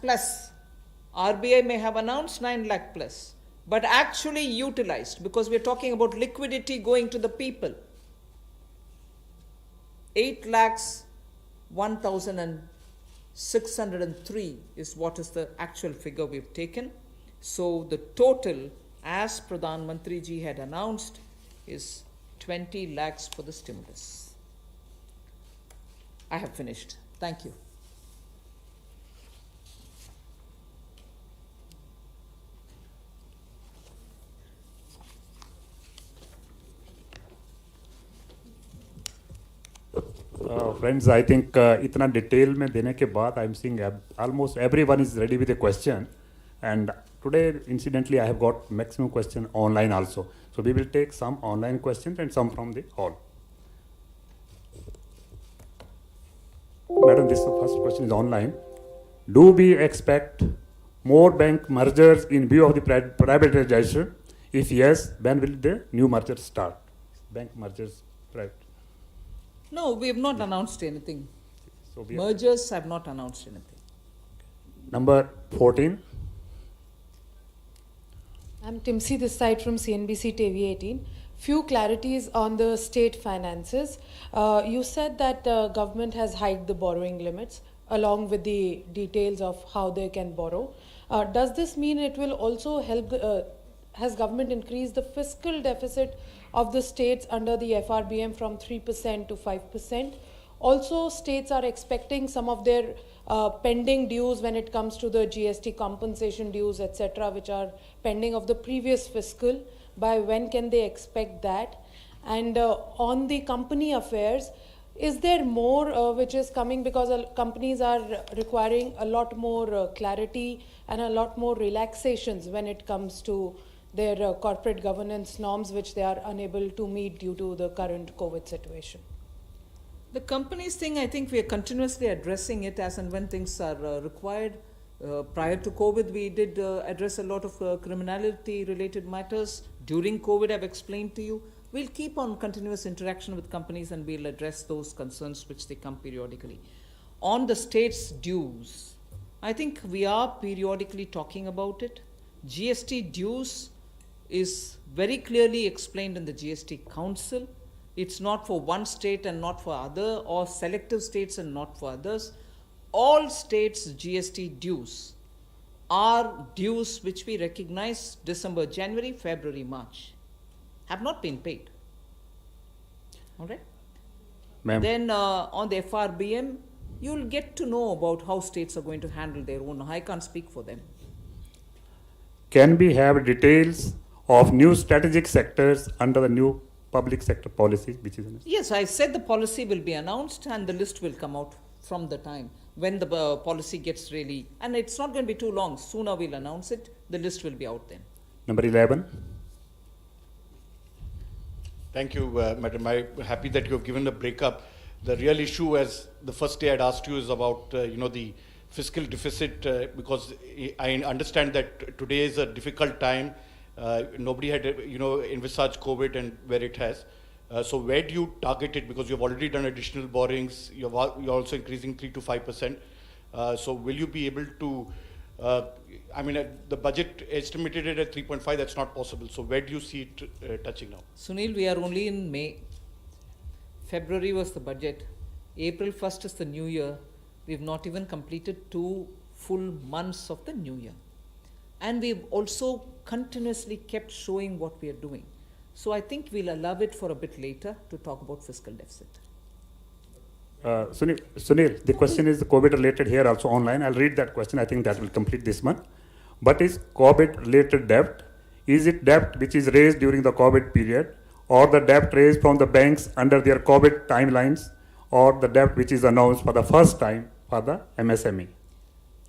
plus. RBI may have announced 9 lakh plus, but actually utilized, because we're talking about liquidity going to the people. 8 lakhs 1,603 is what is the actual figure we've taken. So the total, as Pradhan Mantri ji had announced, is 20 lakhs for the stimulus. I have finished. Thank you. Friends, I think इतना detail में देने के बाद I am seeing almost everyone is ready with a question, and today incidentally I have got maximum question online also, so we will take some online questions and some from the hall. Madam, this first question is online. Do we expect more bank mergers in view of the privatization? If yes, when will the new mergers start? Bank mergers, right? No, we have not announced anything. So we Mergers have not announced anything. Number 14. I'm Timsi this side from CNBC TV 18. Few clarities on the state finances. You said that government has hiked the borrowing limits along with the details of how they can borrow. Does this mean it will also help has government increased the fiscal deficit of the states under the FRBM from 3% to 5%? Also, states are expecting some of their pending dues when it comes to the GST compensation dues, etc., which are pending of the previous fiscal. By when can they expect that? And on the company affairs, is there more which is coming, because companies are requiring a lot more clarity and a lot more relaxations when it comes to their corporate governance norms, which they are unable to meet due to the current COVID situation? The companies thing, I think we are continuously addressing it as and when things are required. Prior to COVID, we did address a lot of criminality related matters. During COVID, I've explained to you, we'll keep on continuous interaction with companies and we'll address those concerns which they come periodically. On the state's dues, I think we are periodically talking about it. GST dues is very clearly explained in the GST Council. It's not for one state and not for other, or selective states and not for others. All states' GST dues are dues which we recognize December, January, February, March, have not been paid. All right? Then on the FRBM, you'll get to know about how states are going to handle their own. I can't speak for them. Can we have details of new strategic sectors under the new public sector policy, which is Yes, I said the policy will be announced and the list will come out from the time. when the policy gets really, and it's not going to be too long. Sooner we'll announce it. The list will be out then. Number 11. Thank you, Madam. I'm happy that you have given a breakup. The real issue, as the first day I'd asked you, is about the fiscal deficit, because I understand that today is a difficult time. Nobody had envisaged COVID and where it has. So where do you target it? Because you've already done additional borrowings. You're also increasing 3 to 5%. So will you be able to? The budget estimated it at 3.5. That's not possible. So where do you see it touching now? Sunil, we are only in May. February was the budget. April 1st is the new year. We've not even completed 2 full months of the new year. And we've also continuously kept showing what we are doing. So I think we'll allow it for a bit later to talk about fiscal deficit. Sunil, the question is COVID related here also online. I'll read that question. I think that will complete this month. But is COVID related debt? Is it debt which is raised during the COVID period, or the debt raised from the banks under their COVID timelines, or the debt which is announced for the first time for the MSME?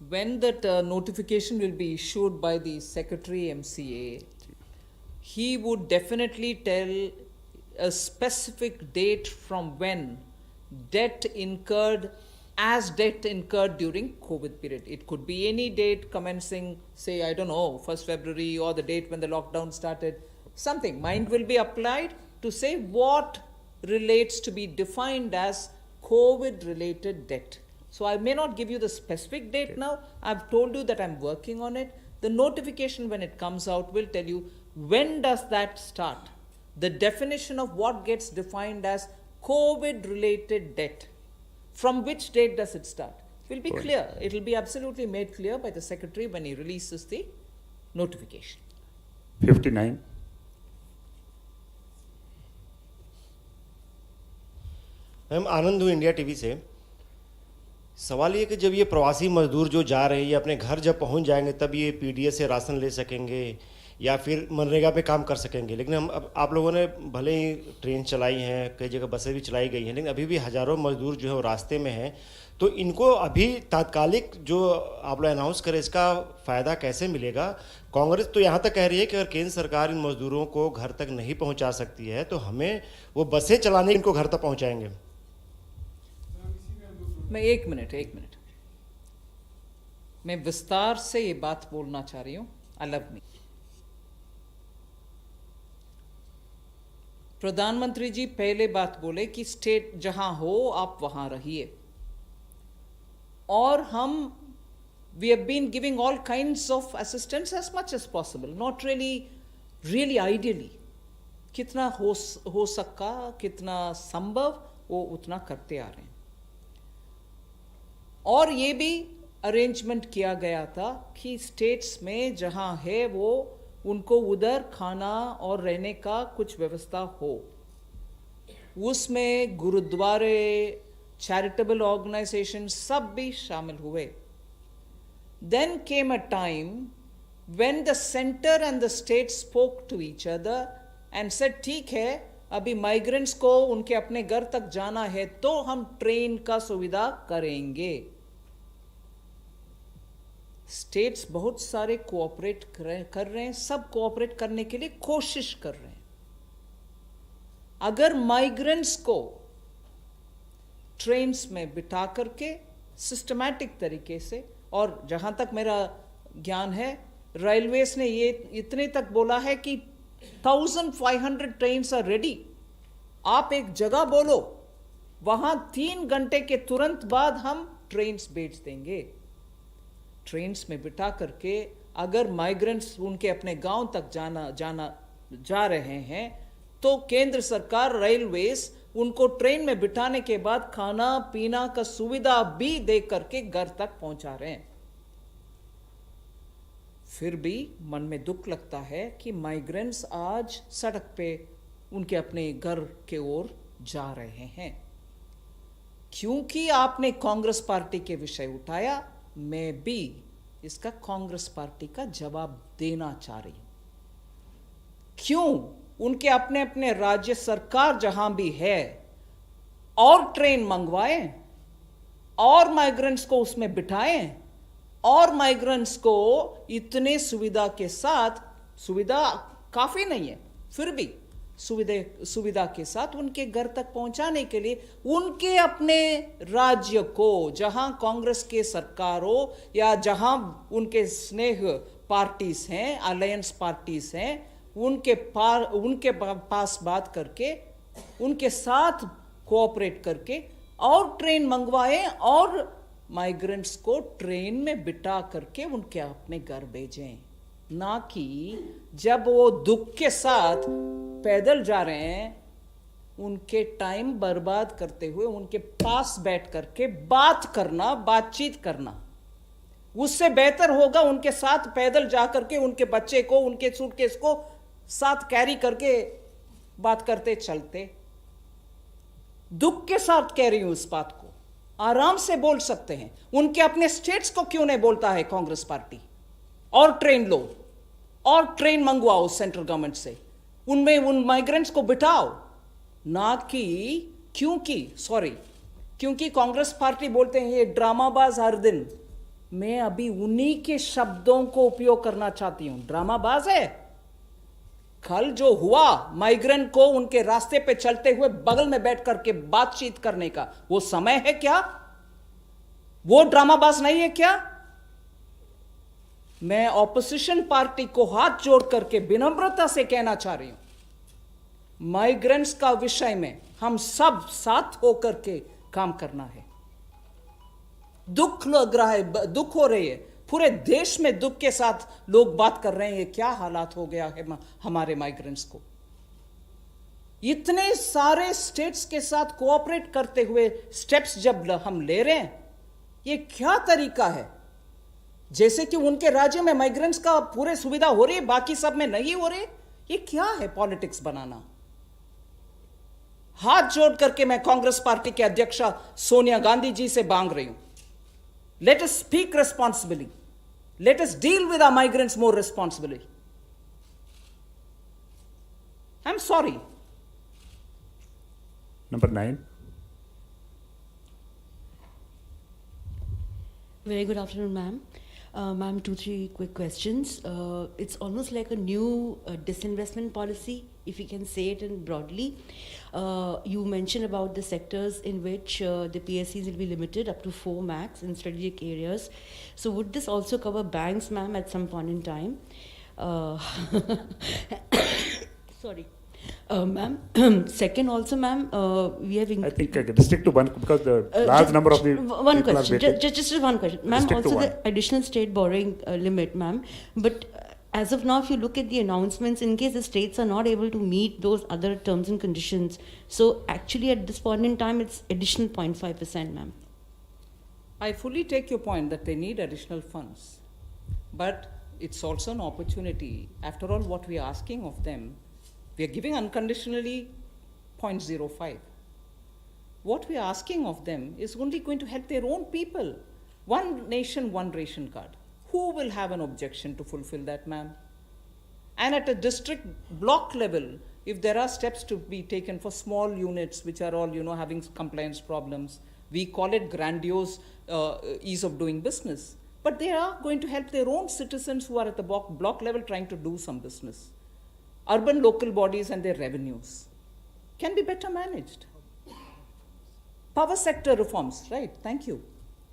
When that notification will be issued by the Secretary MCA, he would definitely tell a specific date from when debt incurred during COVID period. It could be any date commencing, say, I don't know, 1st February, or the date when the lockdown started. Something. Mind will be applied to say what relates to be defined as COVID related debt. So I may not give you the specific date now. I've told you that I'm working on it. The notification when it comes out will tell you when does that start. The definition of what gets defined as COVID related debt. From which date does it start? Will be clear. It will be absolutely made clear by the Secretary when he releases the notification. 59. Ma'am आनंद हूँ India TV से। सवाल ये कि जब ये प्रवासी मजदूर जो जा रहे हैं ये अपने घर जब पहुंच जाएंगे तब ये पीडीएस से राशन ले सकेंगे या फिर मनरेगा पे काम कर सकेंगे। लेकिन हम अब आप लोगों ने भले ही ट्रेन चलाई हैं, कई जगह बसें भी चलाई गई हैं, लेकिन अभी भी हज़ारों मजदूर जो है वो रास्ते में हैं। तो इनको अभी तात्कालिक जो आप लोग अनाउंस करें इसका फ़ायदा कैसे मिलेगा? कांग्रेस तो यहाँ तक कह रही है कि अगर केंद्र सरकार इन मजदूरों को घर तक नहीं पहुँचा सकती है तो हमें वो बसें चलाने इनको घर तक पहुँचाएंगे। मैं एक मिनट मैं विस्तार से ये बात बोलना चाह रही हूं अलग में। प्रधानमंत्री जी पहले बात बोले कि स्टेट जहां हो आप वहां रहिए, और हम we have been giving all kinds of assistance as much as possible, not really ideally कितना हो सका, कितना संभव वो उतना करते आ रहे हैं। और ये भी अरेंजमेंट किया गया था कि स्टेट्स में जहां है वो उनको उधर खाना और रहने का कुछ व्यवस्था हो। उसमें गुरुद्वारे, चैरिटेबल ऑर्गेनाइजेशन सब भी शामिल हुए। Then came a time when the centre and the state spoke to each other and said ठीक है अभी माइग्रेंट्स को उनके अपने घर तक जाना है तो हम ट्रेन का सुविधा करेंगे। स्टेट्स बहुत सारे कोऑपरेट कर रहे हैं, सब कोऑपरेट करने के लिए कोशिश कर रहे हैं। अगर माइग्रेंट्स को ट्रेन्स में बिठा करके सिस्टमैटिक तरीके से, और जहां तक मेरा ज्ञान है रेलवेज ने ये इतने तक बोला है कि 1500 ट्रेन्स आर रेडी। आप एक जगह बोलो, वहां 3 घंटे के तुरंत बाद हम ट्रेन्स भेज देंगे। ट्रेन्स में बिठा करके अगर माइग्रेंट्स उनके अपने गांव तक जा रहे हैं तो केंद्र सरकार रेलवेज उनको ट्रेन में बिठाने के बाद खाना पीना का सुविधा भी दे करके घर तक पहुंचा रहे हैं। फिर भी मन में दुख लगता है कि माइग्रेंट्स आज सड़क पे उनके अपने घर के ओर जा रहे हैं। क्योंकि आपने कांग्रेस पार्टी के विषय उठाया, मैं भी इसका कांग्रेस पार्टी का जवाब देना चाह रही हूं। क्यों उनके अपने अपने राज्य सरकार जहां भी है और ट्रेन मंगवाएं, और माइग्रेंट्स को उसमें बिठाएं और माइग्रेंट्स को इतने सुविधा के साथ, सुविधा काफी नहीं है फिर भी सुविधा के साथ उनके घर तक पहुंचाने के लिए उनके अपने राज्य को, जहां कांग्रेस के सरकार हो या जहां उनके स्नेह पार्टीज हैं, अलायंस पार्टीज हैं, उनके पास बात करके उनके साथ कोऑपरेट करके और ट्रेन मंगवाएं और माइग्रेंट्स को ट्रेन में बिठा करके उनके अपने घर भेजें, ना कि जब वो दुख के साथ पैदल जा रहे हैं उनके टाइम बर्बाद करते हुए उनके पास बैठ करके बातचीत करना। उससे बेहतर होगा उनके साथ पैदल जा करके उनके बच्चे को, उनके सूटकेस को साथ कैरी करके बात करते चलते। दुख के साथ कह रही हूं इस बात को, आराम से बोल सकते हैं। उनके अपने स्टेट्स को क्यों नहीं बोलता है कांग्रेस पार्टी? और ट्रेन लो और ट्रेन मंगवाओ सेंट्रल गवर्नमेंट से, उनमें उन माइग्रेंट्स को बिठाओ, ना कि क्योंकि कांग्रेस पार्टी बोलते हैं ये ड्रामाबाज हर दिन। मैं अभी उन्हीं के शब्दों को उपयोग करना चाहती हूं। ड्रामाबाज है। कल जो हुआ माइग्रेंट को उनके रास्ते पे चलते हुए बगल में बैठ करके बातचीत करने का, वो समय है क्या? वो ड्रामाबाज नहीं है क्या? मैं ऑपोजिशन पार्टी को हाथ जोड़ करके विनम्रता से कहना चाह रही हूं, माइग्रेंट्स का विषय में हम सब साथ होकर के काम करना है। दुख लग रहा है, दुख हो रही है, पूरे देश में दुख के साथ लोग बात कर रहे हैं क्या हालात हो गया है हमारे माइग्रेंट्स को। इतने सारे स्टेट्स के साथ कोऑपरेट करते हुए स्टेप्स जब हम ले रहे हैं, ये क्या तरीका है? जैसे कि उनके राज्य में माइग्रेंट्स का पूरे सुविधा हो रही है, बाकी सब में नहीं हो रही। ये क्या है पॉलिटिक्स बनाना? हाथ जोड़ करके मैं कांग्रेस पार्टी के अध्यक्षा सोनिया गांधी जी से मांग रही हूं, let us speak responsibly. Let us deal with our migrants more responsibly. I'm sorry. Number 9. Very good afternoon, ma'am. Ma'am, 2-3 quick questions. It's almost like a new disinvestment policy, if you can say it in broadly. You mentioned about the sectors in which the PSCs will be limited up to 4 max in strategic areas. So would this also cover banks, ma'am, at some point in time? Sorry. Ma'am, second also, ma'am, we have... I think restrict to one because the large number of the one people question, are waiting. just one question. Ma'am, Restrict to also the one. additional state borrowing limit, ma'am. But as of now, if you look at the announcements, in case the states are not able to meet those other terms and conditions, so actually at this point in time, it's additional 0.5%, ma'am. I fully take your point that they need additional funds, but it's also an opportunity. After all, what we are asking of them, we are giving unconditionally 0.05. What we are asking of them is only going to help their own people. One nation, one ration card. Who will have an objection to fulfill that, ma'am? And at a district block level, if there are steps to be taken for small units which are all, having compliance problems, we call it grandiose ease of doing business. But they are going to help their own citizens who are at the block level trying to do some business. Urban local bodies and their revenues can be better managed. Power sector reforms, right? Thank you.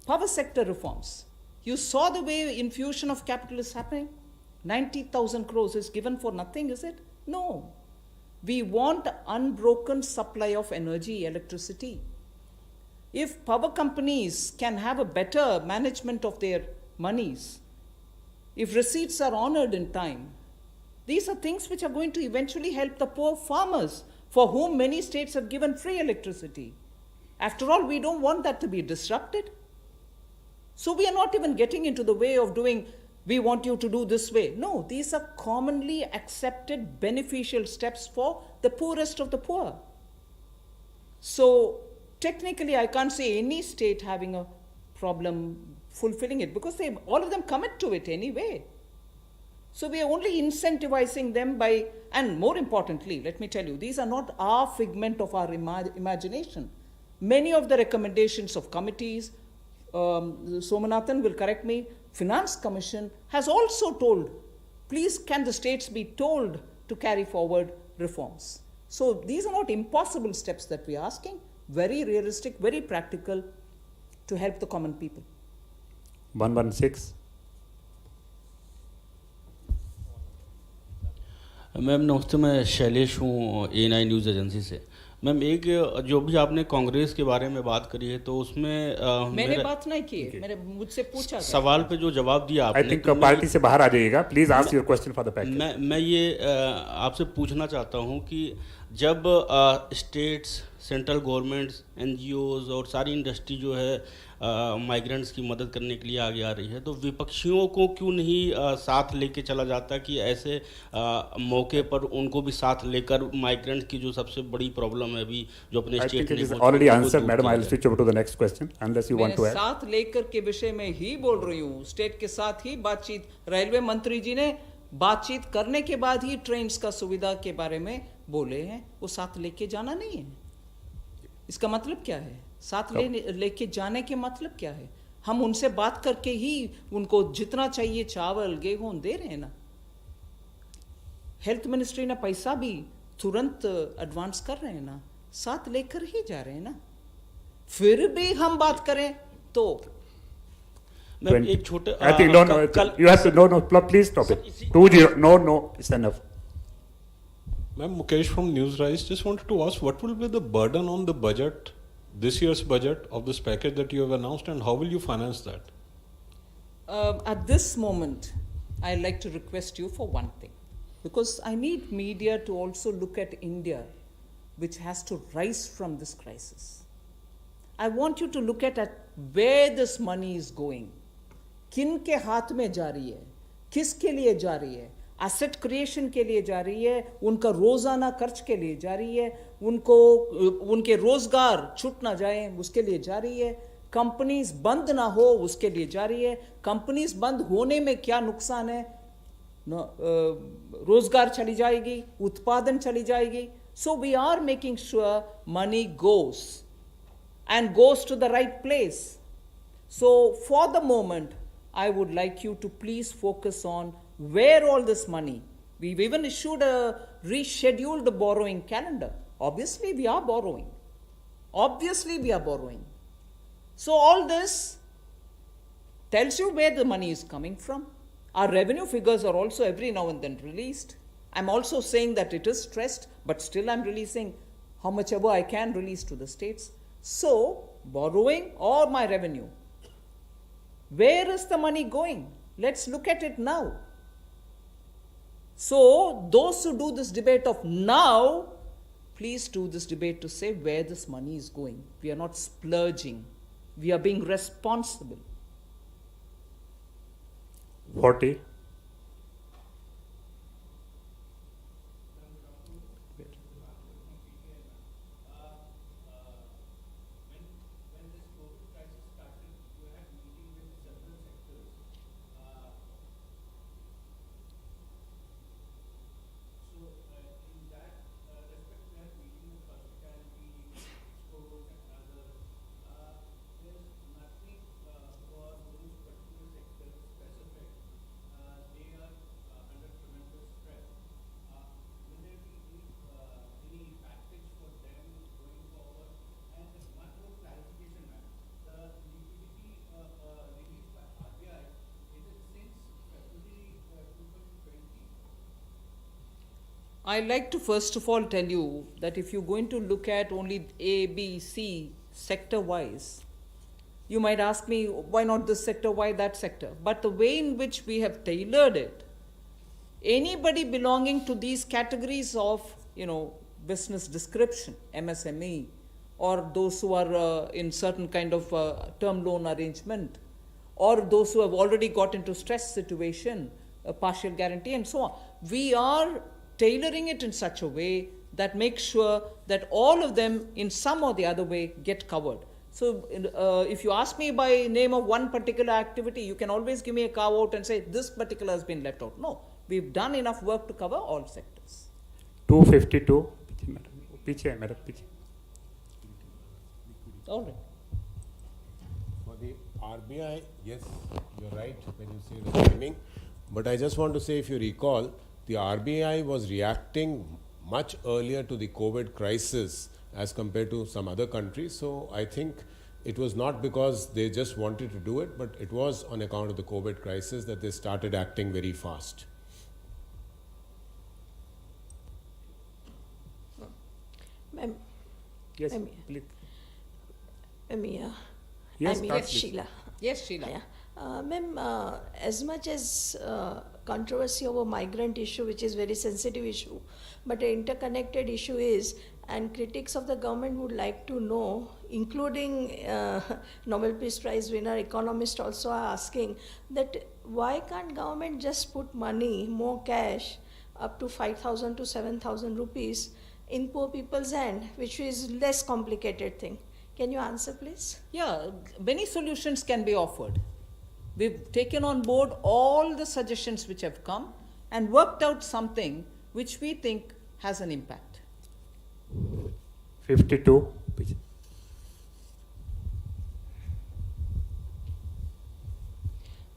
Power sector reforms. You saw the way infusion of capital is happening? 90,000 crores is given for nothing, is it? No. We want unbroken supply of energy, electricity. If power companies can have a better management of their monies, if receipts are honored in time, these are things which are going to eventually help the poor farmers for whom many states have given free electricity. After all, we don't want that to be disrupted. So we are not even getting into the way of doing, we want you to do this way. No, these are commonly accepted beneficial steps for the poorest of the poor. So technically, I can't say any state having a problem fulfilling it because all of them commit to it anyway. So we are only incentivizing them by, and more importantly, let me tell you, these are not our figment of our imagination. Many of the recommendations of committees Somanathan will correct me, Finance Commission has also told, please can the states be told to carry forward reforms. So these are not impossible steps that we are asking, very realistic, very practical to help the common people. 116. Ma'am नमस्ते, मैं शैलेश हूँ A9 news agency से। Ma'am एक जो भी आपने कांग्रेस के बारे में बात करी है तो उसमें मैंने मेरा बात नहीं की है, मैंने मुझसे पूछा था। सवाल पे जो जवाब दिया आई आपने थिंक तो मैं- पार्टी से बाहर आ जाइएगा, please ask your question for the package. मैं ये आपसे पूछना चाहता हूँ कि जब स्टेट्स, सेंट्रल गवर्नमेंट्स, एनजीओज और सारी इंडस्ट्री जो है माइग्रेंट्स की मदद करने के लिए आगे आ रही है, तो विपक्षियों को क्यों नहीं साथ लेके चला जाता कि ऐसे मौके पर उनको भी साथ लेकर माइग्रेंट्स की जो सबसे बड़ी प्रॉब्लम है अभी जो अपने I स्टेट think it में is पहुंची, already उनको answered, दूर madam. किया I'll जाए। switch over to the next question unless you want to मैंने add. साथ लेकर के विषय में ही बोल रही हूँ, स्टेट के साथ ही बातचीत, रेलवे मंत्री जी ने बातचीत करने के बाद ही ट्रेन्स का सुविधा के बारे में बोले हैं, वो साथ लेके जाना नहीं है। इसका मतलब क्या है? साथ लेके जाने के मतलब क्या है? हम उनसे बात करके ही उनको जितना चाहिए चावल गेहूं दे रहे हैं ना। हेल्थ मिनिस्ट्री ने पैसा भी तुरंत एडवांस कर रहे हैं ना, साथ लेकर ही जा रहे हैं ना। फिर भी हम बात करें तो मैम 20. एक छोटे I think no, no. कल You have to no. Please stop it. 2-0. No. It's enough. Ma'am, Mukesh from Newsrise. Just wanted to ask, what will be the burden on the budget, this year's budget of this package that you have announced, and how will you finance that? at this moment, I'd like to request you for one thing, because I need media to also look at India, which has to rise from this crisis. I want you to look at where this money is going. किन के हाथ में जा रही है, किसके लिए जा रही है? एसेट क्रिएशन के लिए जा रही है, उनका रोजाना खर्च के लिए जा रही है, उनको उनके रोजगार छूट ना जाए उसके लिए जा रही है, कंपनीज बंद ना हो उसके लिए जा रही है। कंपनीज बंद होने में क्या नुकसान है? रोजगार चली जाएगी, उत्पादन चली जाएगी। So we are making sure money goes and goes to the right place. So for the moment, I would like you to please focus on where all this money. We've even issued a rescheduled borrowing calendar. Obviously we are borrowing. Obviously we are borrowing. So all this tells you where the money is coming from. Our revenue figures are also every now and then released. I'm also saying that it is stressed, but still I'm releasing how much ever I can release to the states. So, borrowing or my revenue, where is the money going? Let's look at it now. So, those who do this debate of now, please do this debate to say where this money is going. We are not splurging, we are being responsible. 40. I'd like to first of all tell you that if you're going to look at only A, B, C sector wise, you might ask me, why not this sector, why that sector? But the way in which we have tailored it, anybody belonging to these categories of, business description, MSME, or those who are in certain kind of term loan arrangement, or those who have already got into stress situation, a partial guarantee and so on, we are tailoring it in such a way that makes sure that all of them in some or the other way get covered. So if you ask me by name of one particular activity, you can always give me a carve out and say this particular has been left out. No, we've done enough work to cover all sectors. 252. पीछे है madam, पीछे. All right. For the RBI, yes, you're right when you say the timing. But I just want to say, if you recall, the RBI was reacting much earlier to the COVID crisis as compared to some other countries. So I think it was not because they just wanted to do it, but it was on account of the COVID crisis that they started acting very fast. Ma'am, Yes, I'm- please. Ma'am, Yes, I'm start, please. Sheila. Yes, Sheila. Yeah. Ma'am, as much as controversy over migrant issue, which is very sensitive issue, but an interconnected issue is, and critics of the government would like to know, including Nobel Peace Prize winner economists also are asking that why can't government just put money, more cash, up to 5,000 to 7,000 rupees in poor people's hand, which is less complicated thing. Can you answer, please? Yeah, many solutions can be offered. We've taken on board all the suggestions which have come and worked out something which we think has an impact. 52.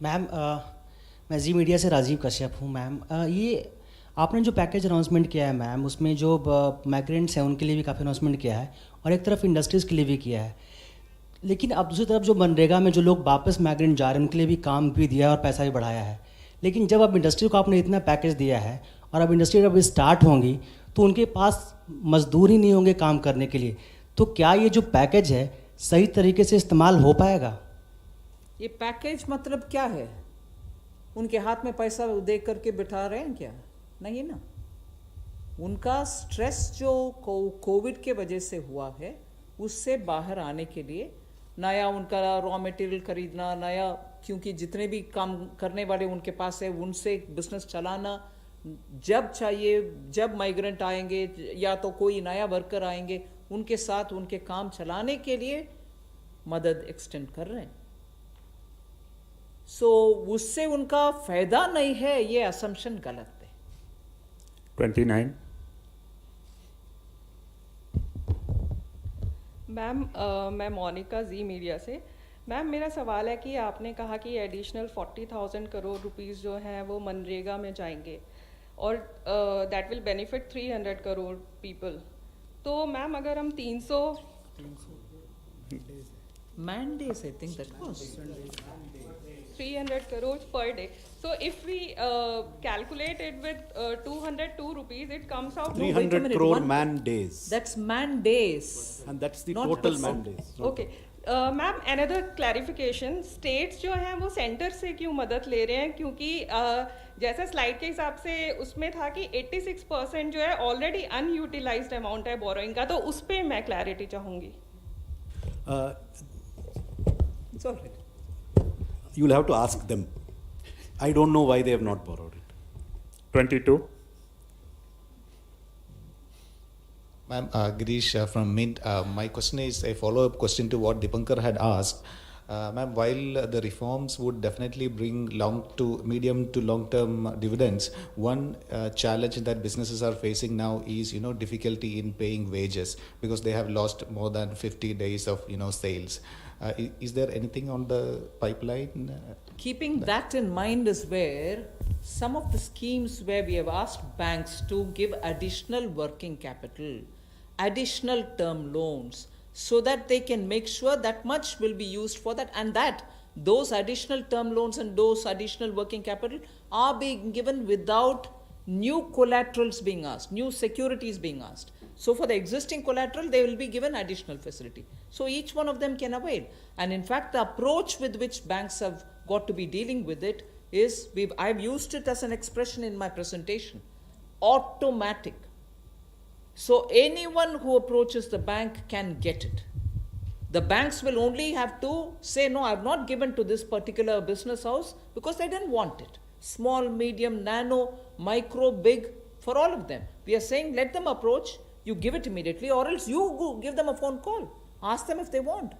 Ma'am मैं जी media से राजीव कश्यप हूँ ma'am. ये आपने जो package announcement किया है ma'am, उसमें जो माइग्रेंट्स हैं उनके लिए भी काफ़ी अनाउंसमेंट किया है और एक तरफ इंडस्ट्रीज़ के लिए भी किया है, लेकिन अब दूसरी तरफ जो मनरेगा में जो लोग वापस माइग्रेंट जा रहे हैं उनके लिए भी काम भी दिया है और पैसा भी बढ़ाया है। लेकिन जब अब इंडस्ट्री को आपने इतना पैकेज दिया है और अब इंडस्ट्री जब स्टार्ट होंगी तो उनके पास मजदूर ही नहीं होंगे काम करने के लिए, तो क्या ये जो पैकेज है सही तरीके से इस्तेमाल हो पाएगा? ये पैकेज मतलब क्या है? उनके हाथ में पैसा दे करके बिठा रहे हैं क्या? नहीं ना। उनका स्ट्रेस जो कोविड के वजह से हुआ है उससे बाहर आने के लिए नया उनका रॉ मटेरियल खरीदना, नया, क्योंकि जितने भी काम करने वाले उनके पास है उनसे बिजनेस चलाना, जब चाहिए जब माइग्रेंट आएंगे या तो कोई नया वर्कर आएंगे उनके साथ उनके काम चलाने के लिए मदद एक्सटेंड कर रहे हैं। सो उससे उनका फायदा नहीं है, ये असम्पशन गलत है। 29. मैम मैं मोनिका जी मीडिया से। मैम मेरा सवाल है कि आपने कहा कि एडिशनल 40,000 करोड़ रुपीस जो हैं वो मनरेगा में जाएंगे और that will benefit 300 crore people. तो मैम अगर हम 300 mandates, I think that was 300 crores per day. So if we calculate it with 202 rupees, it comes out to 300 crore man days. That's man days. And that's the not total person. man days. Okay ma'am another clarification, states जो हैं वो centre से क्यों मदद ले रहे हैं? क्योंकि जैसा स्लाइड के हिसाब से उसमें था कि 86% जो है ऑलरेडी अनयूटिलाइज्ड अमाउंट है बोरोइंग का, तो उस पर मैं क्लैरिटी चाहूँगी। It's all right. You'll have to ask them. I don't know why they have not borrowed it. 22. Ma'am, Girish from Mint. My question is a follow-up question to what Dipankar had asked. Ma'am, while the reforms would definitely bring medium to long-term dividends, one challenge that businesses are facing now is, difficulty in paying wages because they have lost more than 50 days of, sales. Is there anything on the pipeline? Keeping that in mind is where some of the schemes where we have asked banks to give additional working capital, additional term loans, so that they can make sure that much will be used for that, and that those additional term loans and those additional working capital are being given without new collaterals being asked, new securities being asked. So for the existing collateral, they will be given additional facility. So each one of them can avail. And in fact, the approach with which banks have got to be dealing with it is, I've used it as an expression in my presentation, automatic. So anyone who approaches the bank can get it. The banks will only have to say, no, I've not given to this particular business house because they didn't want it. Small, medium, nano, micro, big, for all of them. We are saying let them approach, you give it immediately, or else you go give them a phone call. Ask them if they want.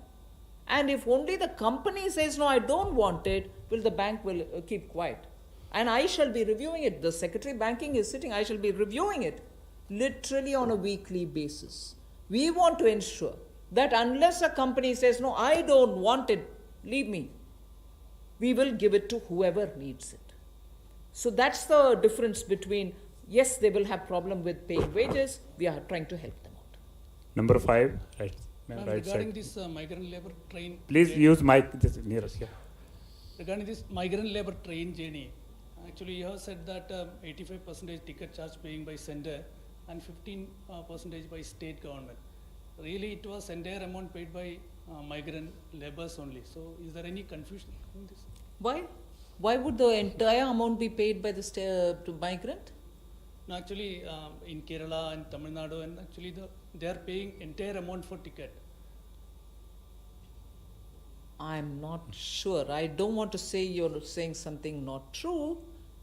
And if only the company says, no, I don't want it, the bank will keep quiet. And I shall be reviewing it. The Secretary Banking is sitting, I shall be reviewing it literally on a weekly basis. We want to ensure that unless a company says, no, I don't want it, leave me. We will give it to whoever needs it. So that's the difference between, yes, they will have problem with paying wages, we are trying to help them out. Number 5, right, Ma'am, right regarding side. this migrant labor train. Please journey- use mic just near us. Yeah. Regarding this migrant labor train journey, actually you have said that 85% ticket charge paying by sender and 15% by state government. Really, it was entire amount paid by migrant laborers only. So, is there any confusion in this? Why? Why would the entire amount be paid by the to migrant? No, actually, in Kerala and Tamil Nadu, and actually they are paying entire amount for ticket. I'm not sure. I don't want to say you're saying something not true.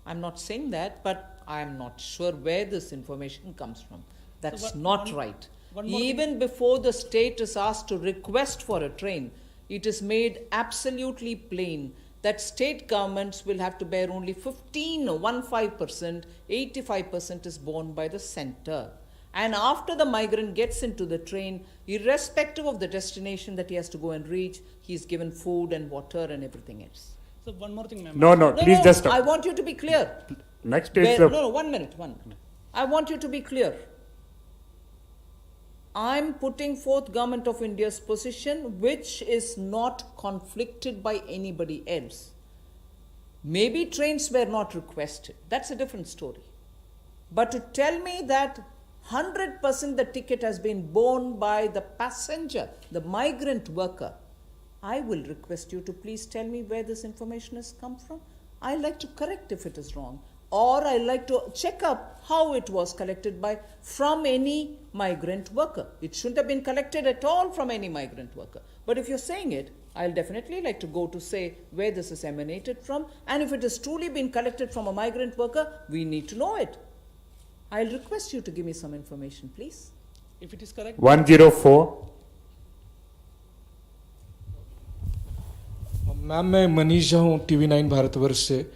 I'm not saying that, but I'm not sure where this information comes from. That's not right. one more Even before the state is asked to request for a train, it is made absolutely plain that state governments will have to bear only 15%, 85% is borne by the center. And after the migrant gets into the train, irrespective of the destination that he has to go and reach, he is given food and water and everything else. So, one more thing, ma'am. No, please just I want you to be clear. Next is No, 1 minute. I want you to be clear. I'm putting forth Government of India's position, which is not conflicted by anybody else. Maybe trains were not requested. That's a different story. But to tell me that 100% the ticket has been borne by the passenger, the migrant worker, I will request you to please tell me where this information has come from. I like to correct if it is wrong, or I like to check up how it was collected from any migrant worker. It shouldn't have been collected at all from any migrant worker. But if you're saying it, I'll definitely like to go to say where this is emanated from, and if it has truly been collected from a migrant worker, we need to know it. I'll request you to give me some information, please. If it is correct. 104. Ma'am मैं मनीष झा हूँ TV9 Bharatvarsh से,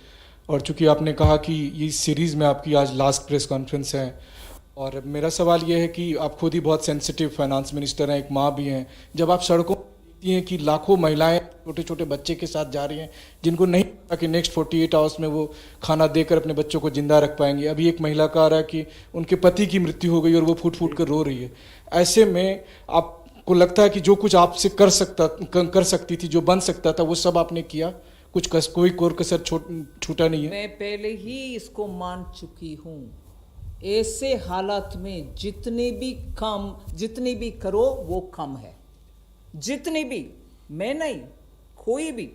और चूंकि आपने कहा कि ये series में आपकी आज लास्ट प्रेस कॉन्फ्रेंस है, और मेरा सवाल ये है कि आप खुद ही बहुत सेंसिटिव फाइनेंस मिनिस्टर हैं, एक माँ भी हैं, जब आप सड़कों देखती हैं कि लाखों महिलाएं छोटे छोटे बच्चे के साथ जा रही हैं जिनको नहीं पता कि नेक्स्ट 48 आवर्स में वो खाना देकर अपने बच्चों को जिंदा रख पाएंगे। अभी एक महिला का आ रहा है कि उनके पति की मृत्यु हो गई और वो फूट फूट कर रो रही है। ऐसे में आपको लगता है कि जो कुछ आपसे कर सकती थी, जो बन सकता था, वो सब आपने किया, कोई कोर कसर छूटा नहीं है? मैं पहले ही इसको मान चुकी हूँ। ऐसे हालात में जितनी भी करो वो कम है। जितनी भी, मैं नहीं, कोई भी,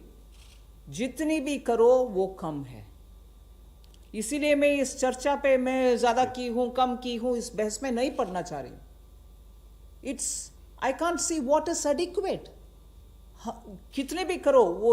जितनी भी करो वो कम है। इसीलिए मैं इस चर्चा पे मैं ज्यादा की हूँ, कम की हूँ, इस बहस में नहीं पढ़ना चाह रही हूँ। I can't see what is adequate. कितने भी करो वो